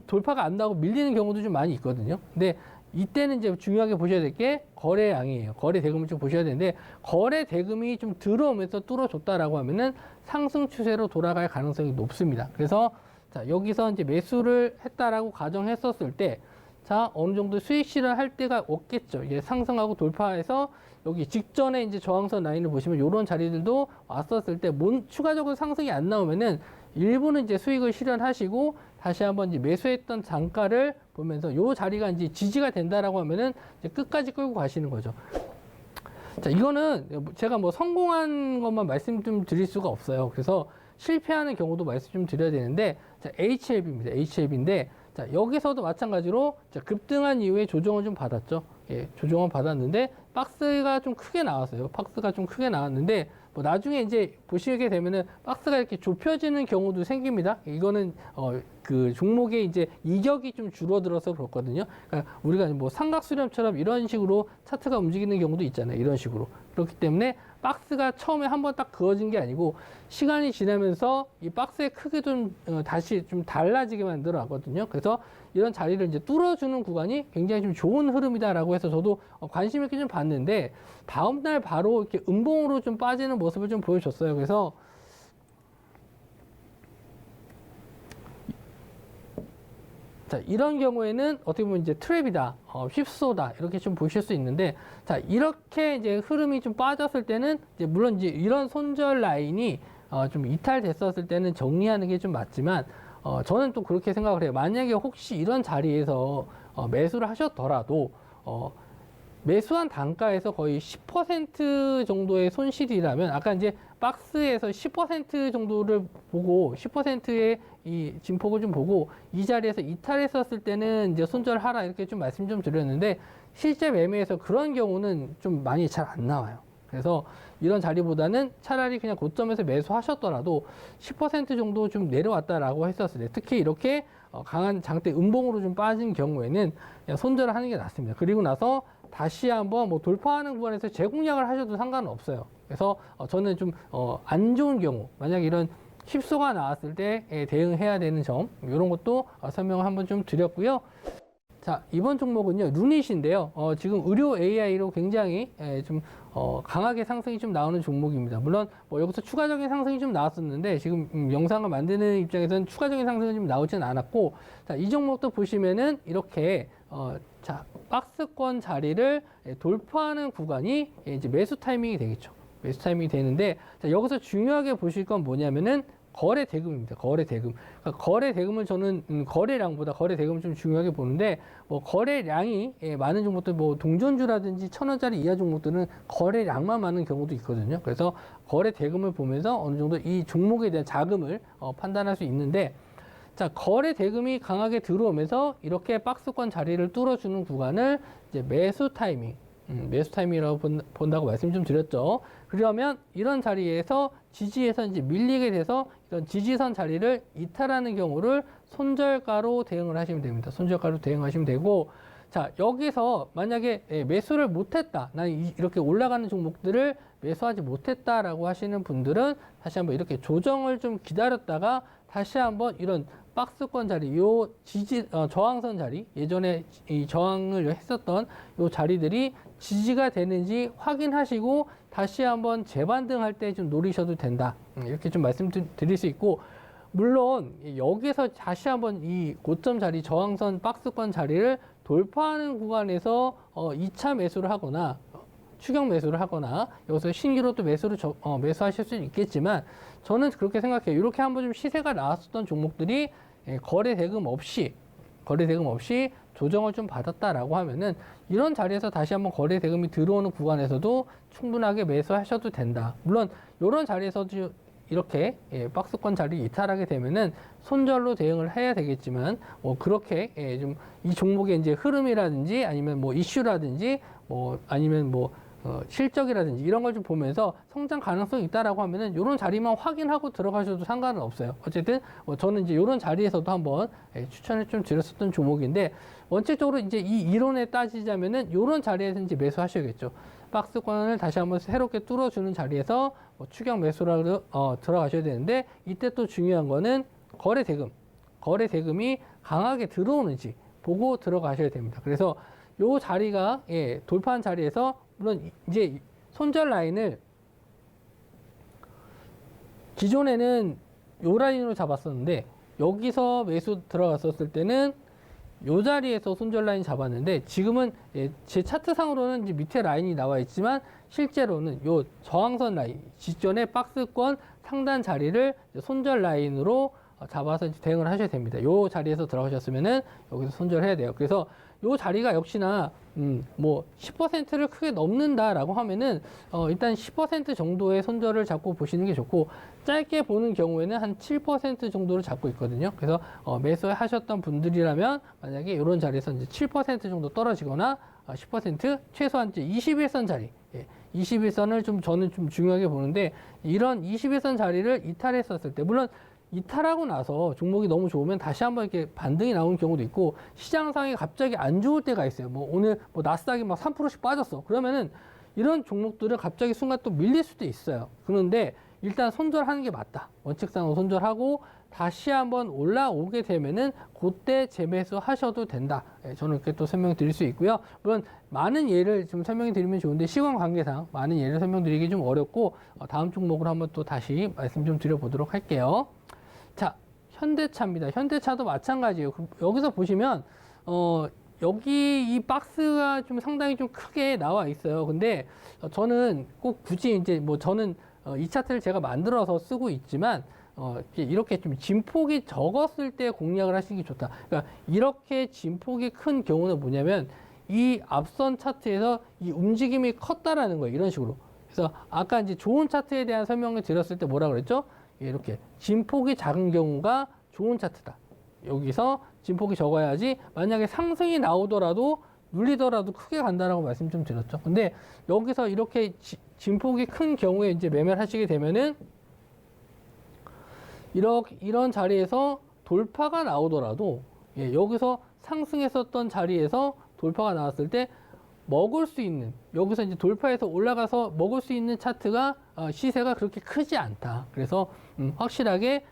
돌파가 안 나고 밀리는 경우도 좀 많이 있거든요. 근데 이때는 이제 중요하게 보셔야 될 게 거래량이에요. 거래 대금을 좀 보셔야 되는데 거래 대금이 좀 들어오면서 뚫어줬다라고 하면은 상승 추세로 돌아갈 가능성이 높습니다. 그래서 자 여기서 이제 매수를 했다라고 가정했었을 때 자 어느 정도 수익 실현할 때가 없겠죠. 이게 상승하고 돌파해서 여기 직전에 이제 저항선 라인을 보시면 이런 자리들도 왔었을 때 추가적으로 상승이 안 나오면은 일부는 이제 수익을 실현하시고 다시 한번 이제 매수했던 단가를 보면서 이 자리가 이제 지지가 된다라고 하면은 이제 끝까지 끌고 가시는 거죠. 자, 이거는 제가 뭐 성공한 것만 말씀 좀 드릴 수가 없어요. 그래서 실패하는 경우도 말씀 좀 드려야 되는데, 자, HLB입니다. HLB인데, 자, 여기서도 마찬가지로 자, 급등한 이후에 조정을 좀 받았죠. 예, 조정을 받았는데, 박스가 좀 크게 나왔어요. 박스가 좀 크게 나왔는데, 뭐 나중에 이제 보시게 되면은 박스가 이렇게 좁혀지는 경우도 생깁니다. 이거는 그 종목의 이제 이격이 좀 줄어들어서 그렇거든요. 그러니까 우리가 뭐 삼각수렴처럼 이런 식으로 차트가 움직이는 경우도 있잖아요. 이런 식으로. 그렇기 때문에 박스가 처음에 한번 딱 그어진 게 아니고 시간이 지나면서 이 박스의 크기도 다시 좀 달라지게 만들어 놨거든요. 그래서 이런 자리를 이제 뚫어주는 구간이 굉장히 좀 좋은 흐름이다라고 해서 저도 관심 있게 좀 봤는데 다음날 바로 이렇게 음봉으로 좀 빠지는 모습을 좀 보여줬어요. 그래서 자, 이런 경우에는 어떻게 보면 이제 트랩이다, 휩소다 이렇게 좀 보실 수 있는데, 자 이렇게 이제 흐름이 좀 빠졌을 때는 이제 물론 이제 이런 손절 라인이 좀 이탈됐었을 때는 정리하는 게 좀 맞지만, 저는 또 그렇게 생각을 해요. 만약에 혹시 이런 자리에서 매수를 하셨더라도 매수한 단가에서 거의 10% 정도의 손실이라면 아까 이제 박스에서 10% 정도를 보고 10%의 이 진폭을 좀 보고 이 자리에서 이탈했었을 때는 이제 손절하라 이렇게 좀 말씀 좀 드렸는데 실제 매매에서 그런 경우는 좀 많이 잘 안 나와요. 그래서 이런 자리보다는 차라리 그냥 고점에서 매수하셨더라도 10% 정도 좀 내려왔다라고 했었을 때, 특히 이렇게 강한 장대 음봉으로 좀 빠진 경우에는 그냥 손절을 하는 게 낫습니다. 그리고 나서 다시 한번 뭐 돌파하는 구간에서 재공략을 하셔도 상관은 없어요. 그래서 저는 좀 안 좋은 경우, 만약 이런 힙소가 나왔을 때 대응해야 되는 점, 이런 것도 설명을 한번 좀 드렸고요. 자, 이번 종목은요, 루닛인데요. 지금 의료 AI로 굉장히 좀 강하게 상승이 좀 나오는 종목입니다. 물론 뭐 여기서 추가적인 상승이 좀 나왔었는데 지금 영상을 만드는 입장에서는 추가적인 상승은 좀 나오지는 않았고, 자, 이 종목도 보시면은 이렇게 자, 박스권 자리를 돌파하는 구간이 이제 매수 타이밍이 되겠죠. 매수 타이밍이 되는데, 자, 여기서 중요하게 보실 건 뭐냐면은 거래 대금입니다. 거래 대금. 그러니까 거래 대금을 저는 거래량보다 거래 대금을 좀 중요하게 보는데, 뭐 거래량이 많은 종목들, 뭐 동전주라든지 1,000원짜리 이하 종목들은 거래량만 많은 경우도 있거든요. 그래서 거래 대금을 보면서 어느 정도 이 종목에 대한 자금을 판단할 수 있는데, 자, 거래 대금이 강하게 들어오면서 이렇게 박스권 자리를 뚫어주는 구간을 이제 매수 타이밍, 매수 타이밍이라고 본다고 말씀 좀 드렸죠. 그러면 이런 자리에서 지지에서 이제 밀리게 돼서 이런 지지선 자리를 이탈하는 경우를 손절가로 대응을 하시면 됩니다. 손절가로 대응하시면 되고, 자, 여기서 만약에 매수를 못했다, 나는 이렇게 올라가는 종목들을 매수하지 못했다라고 하시는 분들은 다시 한번 이렇게 조정을 좀 기다렸다가 다시 한번 이런 박스권 자리, 요 저항선 자리, 예전에 이 저항을 했었던 요 자리들이 지지가 되는지 확인하시고 다시 한번 재반등할 때 좀 노리셔도 된다. 이렇게 좀 말씀드릴 수 있고, 물론 여기서 다시 한번 이 고점 자리, 저항선 박스권 자리를 돌파하는 구간에서 2차 매수를 하거나 추격 매수를 하거나 여기서 신규로 또 매수하실 수 있겠지만, 저는 그렇게 생각해요. 이렇게 한번 좀 시세가 나왔었던 종목들이 거래 대금 없이 조정을 좀 받았다라고 하면은 이런 자리에서 다시 한번 거래 대금이 들어오는 구간에서도 충분하게 매수하셔도 된다. 물론 이런 자리에서도 이렇게 박스권 자리 이탈하게 되면은 손절로 대응을 해야 되겠지만, 그렇게 좀 이 종목의 이제 흐름이라든지 아니면 뭐 이슈라든지 뭐 아니면 뭐 실적이라든지 이런 걸 좀 보면서 성장 가능성이 있다라고 하면은 이런 자리만 확인하고 들어가셔도 상관은 없어요. 어쨌든 저는 이제 이런 자리에서도 한번 추천을 좀 드렸었던 종목인데, 원칙적으로 이제 이 이론에 따지자면은 이런 자리에서 이제 매수하셔야겠죠. 박스권을 다시 한번 새롭게 뚫어주는 자리에서 추격 매수라도 들어가셔야 되는데, 이때 또 중요한 거는 거래 대금이 강하게 들어오는지 보고 들어가셔야 됩니다. 그래서 요 자리가 돌파한 자리에서 물론 이제 손절 라인을 기존에는 요 라인으로 잡았었는데, 여기서 매수 들어갔었을 때는 요 자리에서 손절 라인 잡았는데, 지금은 제 차트상으로는 이제 밑에 라인이 나와 있지만 실제로는 요 저항선 라인 직전에 박스권 상단 자리를 손절 라인으로 잡아서 대응을 하셔야 됩니다. 요 자리에서 들어가셨으면은 여기서 손절해야 돼요. 그래서 요 자리가 역시나 뭐 10%를 크게 넘는다라고 하면은 일단 10% 정도의 손절을 잡고 보시는 게 좋고, 짧게 보는 경우에는 한 7% 정도를 잡고 있거든요. 그래서 매수하셨던 분들이라면 만약에 이런 자리에서 이제 7% 정도 떨어지거나 10% 최소한 이제 21선 자리, 21선을 좀 저는 좀 중요하게 보는데, 이런 21선 자리를 이탈했었을 때, 물론 이탈하고 나서 종목이 너무 좋으면 다시 한번 이렇게 반등이 나오는 경우도 있고, 시장 상황이 갑자기 안 좋을 때가 있어요. 뭐 오늘 뭐 나스닥이 막 3%씩 빠졌어. 그러면은 이런 종목들은 갑자기 순간 또 밀릴 수도 있어요. 그런데 일단 손절하는 게 맞다. 원칙상으로 손절하고 다시 한번 올라오게 되면은 그때 재매수 하셔도 된다. 저는 이렇게 또 설명드릴 수 있고요. 물론 많은 예를 좀 설명해 드리면 좋은데 시간 관계상 많은 예를 설명드리기 좀 어렵고, 다음 종목으로 한번 또 다시 말씀 좀 드려보도록 할게요. 자, 현대차입니다. 현대차도 마찬가지예요. 여기서 보시면 여기 이 박스가 좀 상당히 좀 크게 나와 있어요. 근데 저는 꼭 굳이 이제 뭐 저는 이 차트를 제가 만들어서 쓰고 있지만 이렇게 좀 진폭이 적었을 때 공략을 하시는 게 좋다. 그러니까 이렇게 진폭이 큰 경우는 뭐냐면 이 앞선 차트에서 이 움직임이 컸다라는 거예요. 이런 식으로. 그래서 아까 이제 좋은 차트에 대한 설명을 드렸을 때 뭐라 그랬죠? 이렇게 진폭이 작은 경우가 좋은 차트다. 여기서 진폭이 적어야지, 만약에 상승이 나오더라도 눌리더라도 크게 간다라고 말씀 좀 드렸죠. 근데 여기서 이렇게 진폭이 큰 경우에 이제 매매를 하시게 되면은 이런 자리에서 돌파가 나오더라도 여기서 상승했었던 자리에서 돌파가 나왔을 때 먹을 수 있는, 여기서 이제 돌파해서 올라가서 먹을 수 있는 차트가 시세가 그렇게 크지 않다. 그래서 확실하게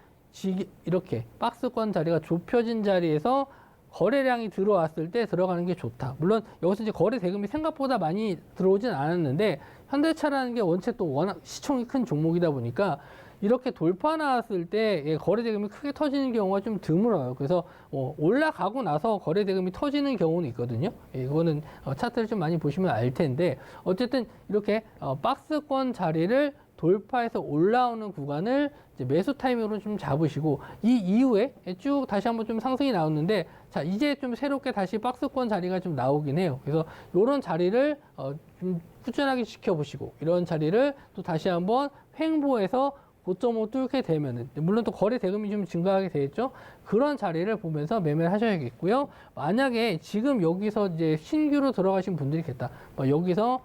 이렇게 박스권 자리가 좁혀진 자리에서 거래량이 들어왔을 때 들어가는 게 좋다. 물론 여기서 이제 거래 대금이 생각보다 많이 들어오진 않았는데 현대차라는 게 원체 또 워낙 시총이 큰 종목이다 보니까 이렇게 돌파 나왔을 때 거래 대금이 크게 터지는 경우가 좀 드물어요. 그래서 올라가고 나서 거래 대금이 터지는 경우는 있거든요. 이거는 차트를 좀 많이 보시면 알 텐데 어쨌든 이렇게 박스권 자리를 돌파해서 올라오는 구간을 이제 매수 타이밍으로 좀 잡으시고 이 이후에 쭉 다시 한번 좀 상승이 나왔는데 자 이제 좀 새롭게 다시 박스권 자리가 좀 나오긴 해요. 그래서 이런 자리를 좀 꾸준하게 지켜보시고 이런 자리를 또 다시 한번 횡보해서 고점을 뚫게 되면은 물론 또 거래 대금이 좀 증가하게 되겠죠. 그런 자리를 보면서 매매를 하셔야겠고요. 만약에 지금 여기서 이제 신규로 들어가신 분들이 있겠다. 여기서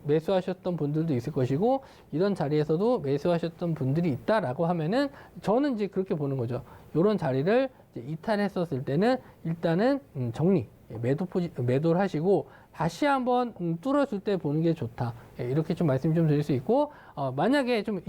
매수하셨던 분들도 있을 것이고 이런 자리에서도 매수하셨던 분들이 있다라고 하면은 저는 이제 그렇게 보는 거죠. 이런 자리를 이제 이탈했었을 때는 일단은 정리, 매도를 하시고 다시 한번 뚫어줄 때 보는 게 좋다. 이렇게 좀 말씀 좀 드릴 수 있고 만약에 좀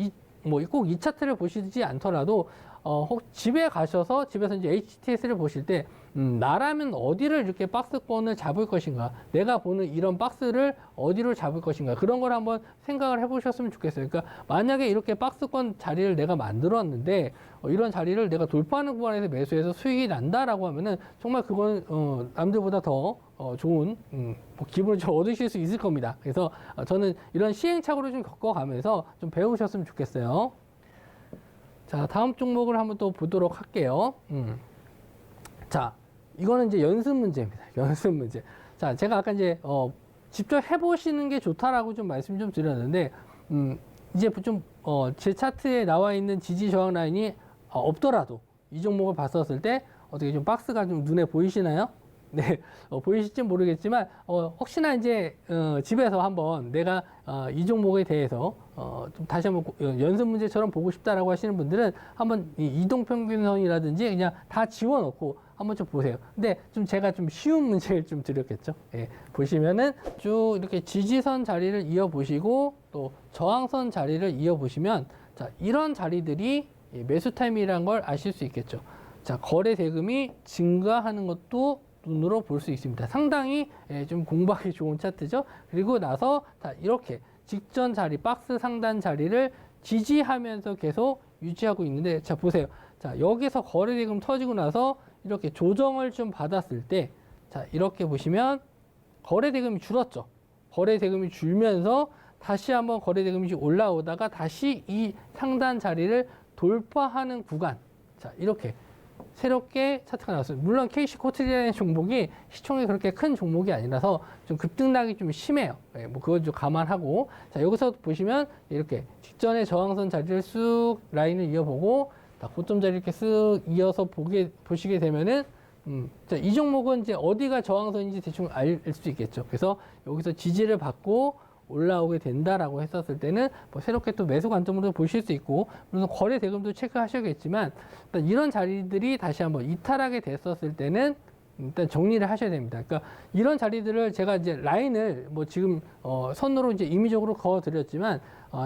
꼭 이 차트를 보시지 않더라도 혹 집에 가셔서 집에서 이제 HTS를 보실 때 나라면 어디를 이렇게 박스권을 잡을 것인가, 내가 보는 이런 박스를 어디로 잡을 것인가, 그런 걸 한번 생각을 해보셨으면 좋겠어요. 그러니까 만약에 이렇게 박스권 자리를 내가 만들었는데 이런 자리를 내가 돌파하는 구간에서 매수해서 수익이 난다라고 하면은 정말 그건 남들보다 더 좋은 기분을 좀 얻으실 수 있을 겁니다. 그래서 저는 이런 시행착오를 좀 겪어가면서 좀 배우셨으면 좋겠어요. 자, 다음 종목을 한번 또 보도록 할게요. 자, 이거는 이제 연습 문제입니다. 연습 문제. 자, 제가 아까 이제 직접 해보시는 게 좋다라고 좀 말씀 좀 드렸는데 이제 좀 제 차트에 나와 있는 지지 저항 라인이 없더라도 이 종목을 봤었을 때 어떻게 좀 박스가 좀 눈에 보이시나요? 네, 보이실지 모르겠지만 혹시나 이제 집에서 한번 내가 이 종목에 대해서 좀 다시 한번 연습 문제처럼 보고 싶다라고 하시는 분들은 한번 이 이동평균선이라든지 그냥 다 지워놓고 한번 좀 보세요. 근데 좀 제가 좀 쉬운 문제를 좀 드렸겠죠. 예, 보시면은 쭉 이렇게 지지선 자리를 이어보시고 또 저항선 자리를 이어보시면 자 이런 자리들이 매수 타임이라는 걸 아실 수 있겠죠. 자 거래 대금이 증가하는 것도 눈으로 볼 수 있습니다. 상당히 좀 공부하기 좋은 차트죠. 그리고 나서 자 이렇게 직전 자리, 박스 상단 자리를 지지하면서 계속 유지하고 있는데 자 보세요. 자 여기서 거래 대금 터지고 나서 이렇게 조정을 좀 받았을 때 자 이렇게 보시면 거래 대금이 줄었죠. 거래 대금이 줄면서 다시 한번 거래 대금이 올라오다가 다시 이 상단 자리를 돌파하는 구간. 자 이렇게 새롭게 차트가 나왔어요. 물론 KC코트리라는 종목이 시총이 그렇게 큰 종목이 아니라서 좀 급등락이 좀 심해요. 뭐 그거 좀 감안하고 자 여기서 보시면 이렇게 직전에 저항선 자리를 쑥 라인을 이어보고 고점 자리 이렇게 쓱 이어서 보시게 되면은 자, 이 종목은 이제 어디가 저항선인지 대충 알 수 있겠죠. 그래서 여기서 지지를 받고 올라오게 된다라고 했었을 때는 뭐 새롭게 또 매수 관점으로 보실 수 있고 물론 거래 대금도 체크하셔야겠지만 일단 이런 자리들이 다시 한번 이탈하게 됐었을 때는 일단 정리를 하셔야 됩니다. 그러니까 이런 자리들을 제가 이제 라인을 뭐 지금 선으로 이제 임의적으로 그어 드렸지만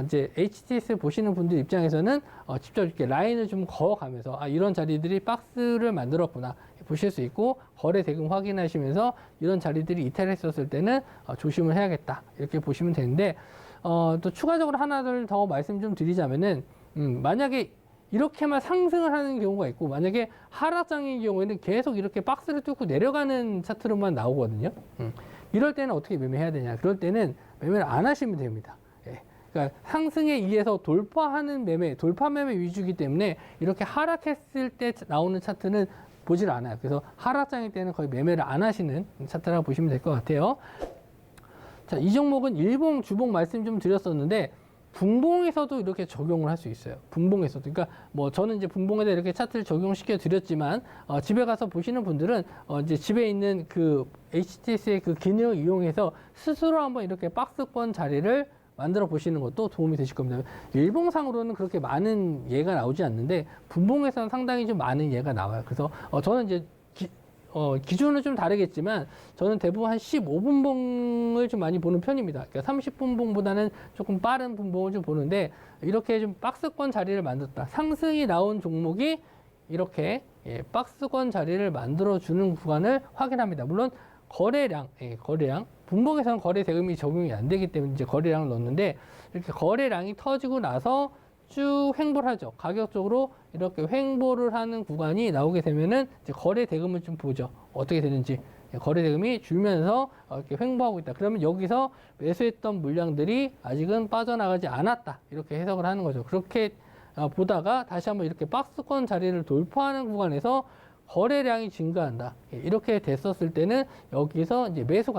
이제 HTS 보시는 분들 입장에서는 직접 이렇게 라인을 좀 그어가면서 아 이런 자리들이 박스를 만들었구나 보실 수 있고 거래 대금 확인하시면서 이런 자리들이 이탈했었을 때는 조심을 해야겠다 이렇게 보시면 되는데 또 추가적으로 하나를 더 말씀 좀 드리자면은 만약에 이렇게만 상승을 하는 경우가 있고 만약에 하락장인 경우에는 계속 이렇게 박스를 뚫고 내려가는 차트로만 나오거든요. 이럴 때는 어떻게 매매해야 되냐? 그럴 때는 매매를 안 하시면 됩니다. 예. 그러니까 상승에 의해서 돌파하는 매매, 돌파 매매 위주이기 때문에 이렇게 하락했을 때 나오는 차트는 보질 않아요. 그래서 하락장일 때는 거의 매매를 안 하시는 차트라고 보시면 될 것 같아요. 자, 이 종목은 일봉, 주봉 말씀 좀 드렸었는데 분봉에서도 이렇게 적용을 할 수 있어요. 분봉에서도. 그러니까 뭐 저는 이제 분봉에다 이렇게 차트를 적용시켜 드렸지만 집에 가서 보시는 분들은 이제 집에 있는 그 HTS의 그 기능을 이용해서 스스로 한번 이렇게 박스권 자리를 만들어 보시는 것도 도움이 되실 겁니다. 일봉상으로는 그렇게 많은 예가 나오지 않는데 분봉에서는 상당히 좀 많은 예가 나와요. 그래서 저는 이제 기준은 좀 다르겠지만 저는 대부분 한 15분봉을 좀 많이 보는 편입니다. 그러니까 30분봉보다는 조금 빠른 분봉을 좀 보는데 이렇게 좀 박스권 자리를 만들었다. 상승이 나온 종목이 이렇게 박스권 자리를 만들어주는 구간을 확인합니다. 물론 거래량, 분봉에서는 거래 대금이 적용이 안 되기 때문에 이제 거래량을 넣는데 이렇게 거래량이 터지고 나서 쭉 횡보를 하죠. 가격적으로 이렇게 횡보를 하는 구간이 나오게 되면은 이제 거래 대금을 좀 보죠. 어떻게 되는지. 거래 대금이 줄면서 이렇게 횡보하고 있다. 그러면 여기서 매수했던 물량들이 아직은 빠져나가지 않았다. 이렇게 해석을 하는 거죠. 그렇게 보다가 다시 한번 이렇게 박스권 자리를 돌파하는 구간에서 거래량이 증가한다. 이렇게 됐었을 때는 여기서 이제 매수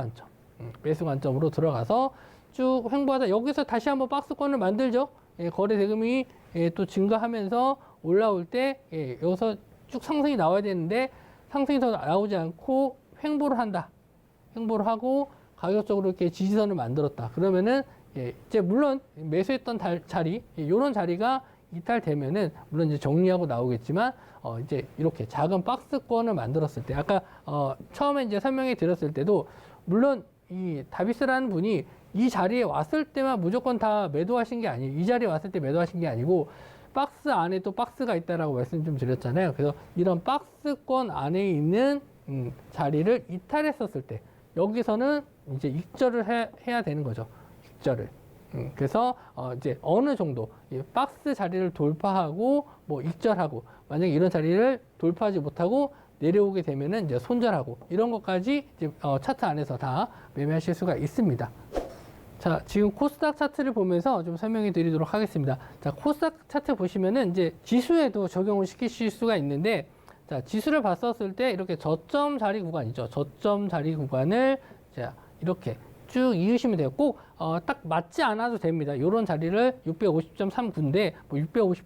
관점으로 들어가서 쭉 횡보하다 여기서 다시 한번 박스권을 만들죠. 거래 대금이 또 증가하면서 올라올 때 여기서 쭉 상승이 나와야 되는데 상승이 더 나오지 않고 횡보를 한다. 횡보를 하고 가격적으로 이렇게 지지선을 만들었다. 그러면은 이제 물론 매수했던 자리, 이런 자리가 이탈되면은 물론 이제 정리하고 나오겠지만 이제 이렇게 작은 박스권을 만들었을 때 아까 처음에 이제 설명해 드렸을 때도 물론 이 다비스라는 분이 이 자리에 왔을 때만 무조건 다 매도하신 게 아니에요. 이 자리에 왔을 때 매도하신 게 아니고 박스 안에 또 박스가 있다라고 말씀 좀 드렸잖아요. 그래서 이런 박스권 안에 있는 자리를 이탈했었을 때 여기서는 이제 익절을 해야 되는 거죠. 익절을. 그래서 이제 어느 정도 박스 자리를 돌파하고 뭐 익절하고 만약에 이런 자리를 돌파하지 못하고 내려오게 되면은 이제 손절하고 이런 것까지 이제 차트 안에서 다 매매하실 수가 있습니다. 자, 지금 코스닥 차트를 보면서 좀 설명해 드리도록 하겠습니다. 자, 코스닥 차트 보시면은 이제 지수에도 적용을 시키실 수가 있는데, 자, 지수를 봤었을 때 이렇게 저점 자리 구간이죠. 저점 자리 구간을 자, 이렇게 쭉 이으시면 돼요. 꼭, 딱 맞지 않아도 됩니다. 요런 자리를 650.39인데, 뭐 650,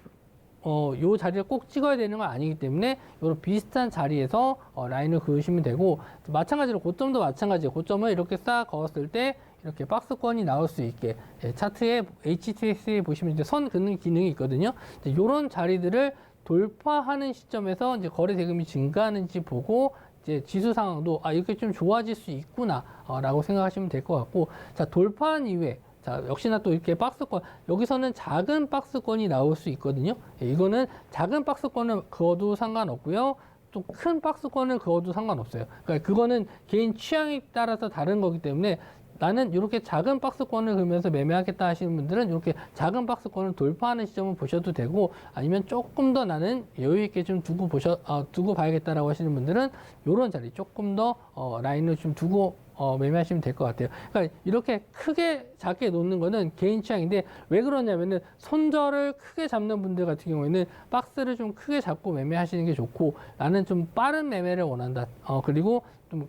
요 자리를 꼭 찍어야 되는 건 아니기 때문에 요런 비슷한 자리에서 라인을 그으시면 되고, 마찬가지로 고점도 마찬가지예요. 고점을 이렇게 싹 그었을 때 이렇게 박스권이 나올 수 있게 차트에 HTS에 보시면 이제 선 긋는 기능이 있거든요. 이런 자리들을 돌파하는 시점에서 이제 거래 대금이 증가하는지 보고 이제 지수 상황도 이렇게 좀 좋아질 수 있구나라고 생각하시면 될 것 같고, 자, 돌파한 이후에 자, 역시나 또 이렇게 박스권, 여기서는 작은 박스권이 나올 수 있거든요. 이거는 작은 박스권을 그어도 상관없고요. 또 큰 박스권을 그어도 상관없어요. 그러니까 그거는 개인 취향에 따라서 다른 거기 때문에 나는 이렇게 작은 박스권을 그으면서 매매하겠다 하시는 분들은 이렇게 작은 박스권을 돌파하는 시점을 보셔도 되고, 아니면 조금 더 나는 여유 있게 좀 두고 봐야겠다라고 하시는 분들은 이런 자리 조금 더 라인을 좀 두고 매매하시면 될 것 같아요. 그러니까 이렇게 크게 작게 놓는 거는 개인 취향인데, 왜 그러냐면은 손절을 크게 잡는 분들 같은 경우에는 박스를 좀 크게 잡고 매매하시는 게 좋고, 나는 좀 빠른 매매를 원한다. 그리고 좀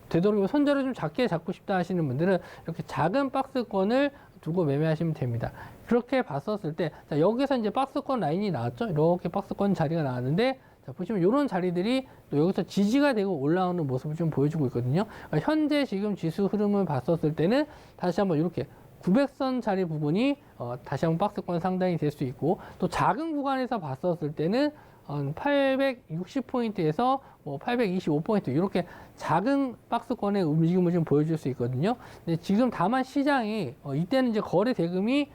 되도록이면 손절을 좀 작게 잡고 싶다 하시는 분들은 이렇게 작은 박스권을 두고 매매하시면 됩니다. 그렇게 봤었을 때, 자, 여기서 이제 박스권 라인이 나왔죠? 이렇게 박스권 자리가 나왔는데, 자, 보시면 이런 자리들이 또 여기서 지지가 되고 올라오는 모습을 좀 보여주고 있거든요. 그러니까 현재 지금 지수 흐름을 봤었을 때는 다시 한번 이렇게 900선 자리 부분이 다시 한번 박스권 상당히 될 수 있고, 또 작은 구간에서 봤었을 때는 860포인트에서 뭐 825포인트 이렇게 작은 박스권의 움직임을 좀 보여줄 수 있거든요. 근데 지금 다만 시장이 이때는 이제 거래 대금이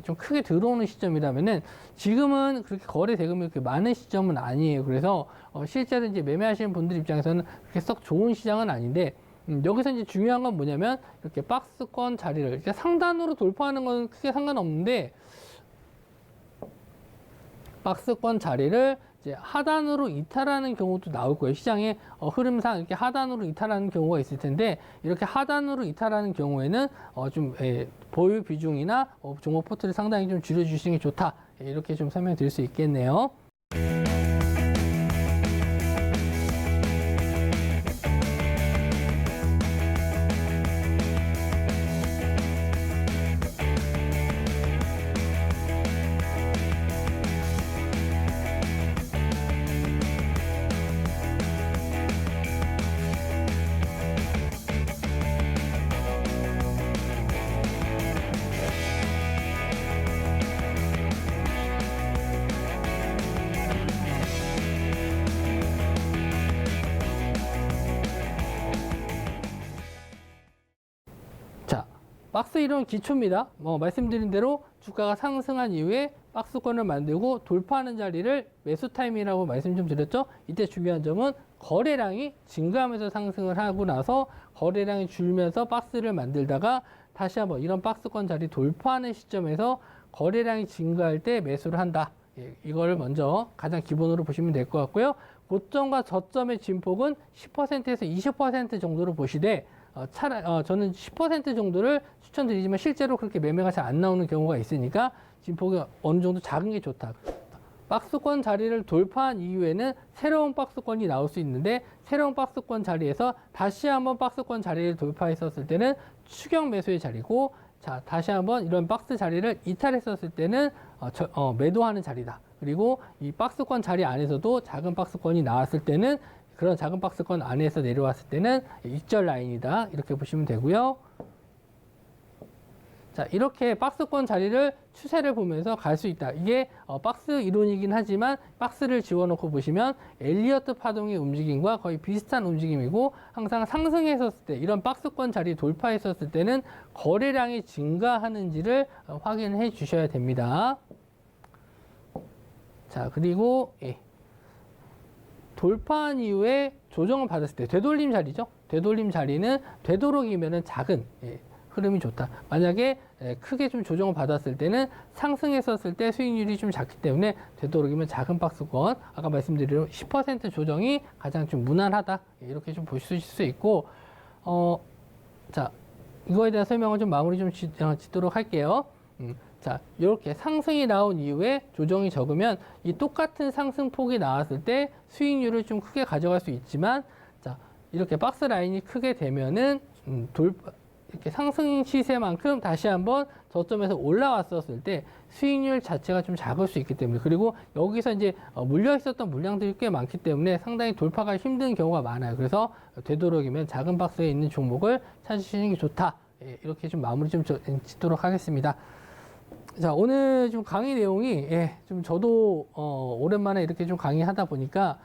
좀 크게 들어오는 시점이라면은 지금은 그렇게 거래 대금이 그렇게 많은 시점은 아니에요. 그래서 실제로 이제 매매하시는 분들 입장에서는 그렇게 썩 좋은 시장은 아닌데, 여기서 이제 중요한 건 뭐냐면 이렇게 박스권 자리를 이렇게 상단으로 돌파하는 건 크게 상관없는데, 박스권 자리를 이제 하단으로 이탈하는 경우도 나올 거예요. 시장의 흐름상 이렇게 하단으로 이탈하는 경우가 있을 텐데, 이렇게 하단으로 이탈하는 경우에는 좀 보유 비중이나 종목 포트를 상당히 좀 줄여주시는 게 좋다. 이렇게 좀 설명드릴 수 있겠네요. 박스 이론 기초입니다. 말씀드린 대로 주가가 상승한 이후에 박스권을 만들고 돌파하는 자리를 매수 타임이라고 말씀 좀 드렸죠. 이때 중요한 점은 거래량이 증가하면서 상승을 하고 나서 거래량이 줄면서 박스를 만들다가 다시 한번 이런 박스권 자리 돌파하는 시점에서 거래량이 증가할 때 매수를 한다. 이거를 먼저 가장 기본으로 보시면 될 것 같고요. 고점과 저점의 진폭은 10%에서 20% 정도로 보시되 저는 10% 정도를 추천드리지만 실제로 그렇게 매매가 잘 안 나오는 경우가 있으니까 진폭이 어느 정도 작은 게 좋다. 박스권 자리를 돌파한 이후에는 새로운 박스권이 나올 수 있는데 새로운 박스권 자리에서 다시 한번 박스권 자리를 돌파했었을 때는 추격 매수의 자리고 자 다시 한번 이런 박스 자리를 이탈했었을 때는 매도하는 자리다. 그리고 이 박스권 자리 안에서도 작은 박스권이 나왔을 때는 그런 작은 박스권 안에서 내려왔을 때는 익절 라인이다. 이렇게 보시면 되고요. 자, 이렇게 박스권 자리를 추세를 보면서 갈 수 있다. 이게 박스 이론이긴 하지만 박스를 지워놓고 보시면 엘리어트 파동의 움직임과 거의 비슷한 움직임이고 항상 상승했었을 때 이런 박스권 자리 돌파했었을 때는 거래량이 증가하는지를 확인해 주셔야 됩니다. 자, 그리고 돌파한 이후에 조정을 받았을 때 되돌림 자리죠. 되돌림 자리는 되도록이면은 작은 흐름이 좋다. 만약에 크게 좀 조정을 받았을 때는 상승했었을 때 수익률이 좀 작기 때문에 되도록이면 작은 박스권 아까 말씀드린 10% 조정이 가장 좀 무난하다. 이렇게 좀 보실 수 있고 자 이거에 대한 설명을 좀 마무리 좀 짓도록 할게요. 자, 이렇게 상승이 나온 이후에 조정이 적으면 이 똑같은 상승폭이 나왔을 때 수익률을 좀 크게 가져갈 수 있지만 자, 이렇게 박스 라인이 크게 되면은 이렇게 상승 시세만큼 다시 한번 저점에서 올라왔었을 때 수익률 자체가 좀 작을 수 있기 때문에 그리고 여기서 이제 물려 있었던 물량들이 꽤 많기 때문에 상당히 돌파가 힘든 경우가 많아요. 그래서 되도록이면 작은 박스에 있는 종목을 찾으시는 게 좋다. 이렇게 좀 마무리 좀 짓도록 하겠습니다. 자, 오늘 좀 강의 내용이, 좀 저도, 오랜만에 이렇게 좀 강의하다 보니까,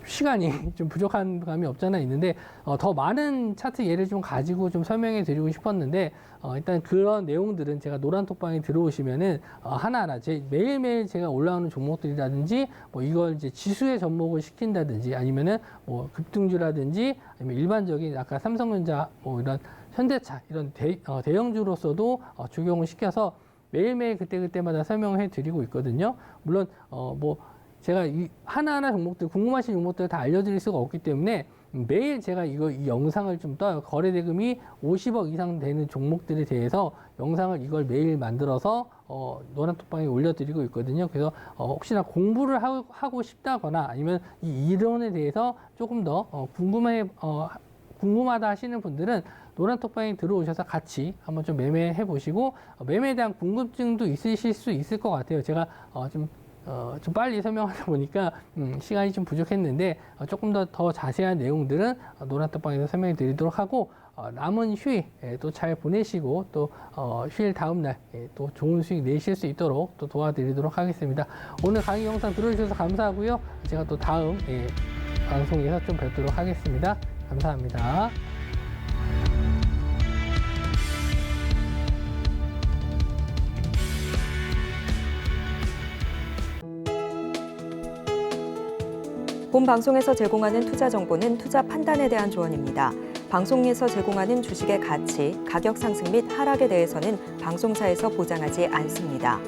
시간이 좀 부족한 감이 없잖아 있는데, 더 많은 차트 예를 좀 가지고 좀 설명해 드리고 싶었는데, 일단 그런 내용들은 제가 노란톡방에 들어오시면은, 하나하나, 매일매일 제가 올라오는 종목들이라든지, 뭐 이걸 이제 지수에 접목을 시킨다든지, 아니면은 뭐 급등주라든지, 아니면 일반적인 아까 삼성전자, 뭐 이런 현대차 이런 대형주로서도 적용을 시켜서 매일매일 그때그때마다 설명을 해드리고 있거든요. 물론 뭐 제가 이 하나하나 종목들 궁금하신 종목들을 다 알려드릴 수가 없기 때문에 매일 제가 이 영상을 좀 떠요. 거래대금이 50억 이상 되는 종목들에 대해서 영상을 이걸 매일 만들어서 노란톡방에 올려드리고 있거든요. 그래서 혹시나 공부를 하고 싶다거나 아니면 이 이론에 대해서 조금 더 궁금하다 하시는 분들은 노란톡방에 들어오셔서 같이 한번 좀 매매해 보시고 매매에 대한 궁금증도 있으실 수 있을 것 같아요. 제가 좀 빨리 설명하다 보니까 시간이 좀 부족했는데 조금 더 자세한 내용들은 노란톡방에서 설명해 드리도록 하고 남은 휴일 또 잘 보내시고 또 휴일 다음 날 또 좋은 수익 내실 수 있도록 또 도와드리도록 하겠습니다. 오늘 강의 영상 들어주셔서 감사하고요. 제가 또 다음 방송에서 좀 뵙도록 하겠습니다. 감사합니다. 본 방송에서 제공하는 투자 정보는 투자 판단에 대한 조언입니다. 방송에서 제공하는 주식의 가치, 가격 상승 및 하락에 대해서는 방송사에서 보장하지 않습니다.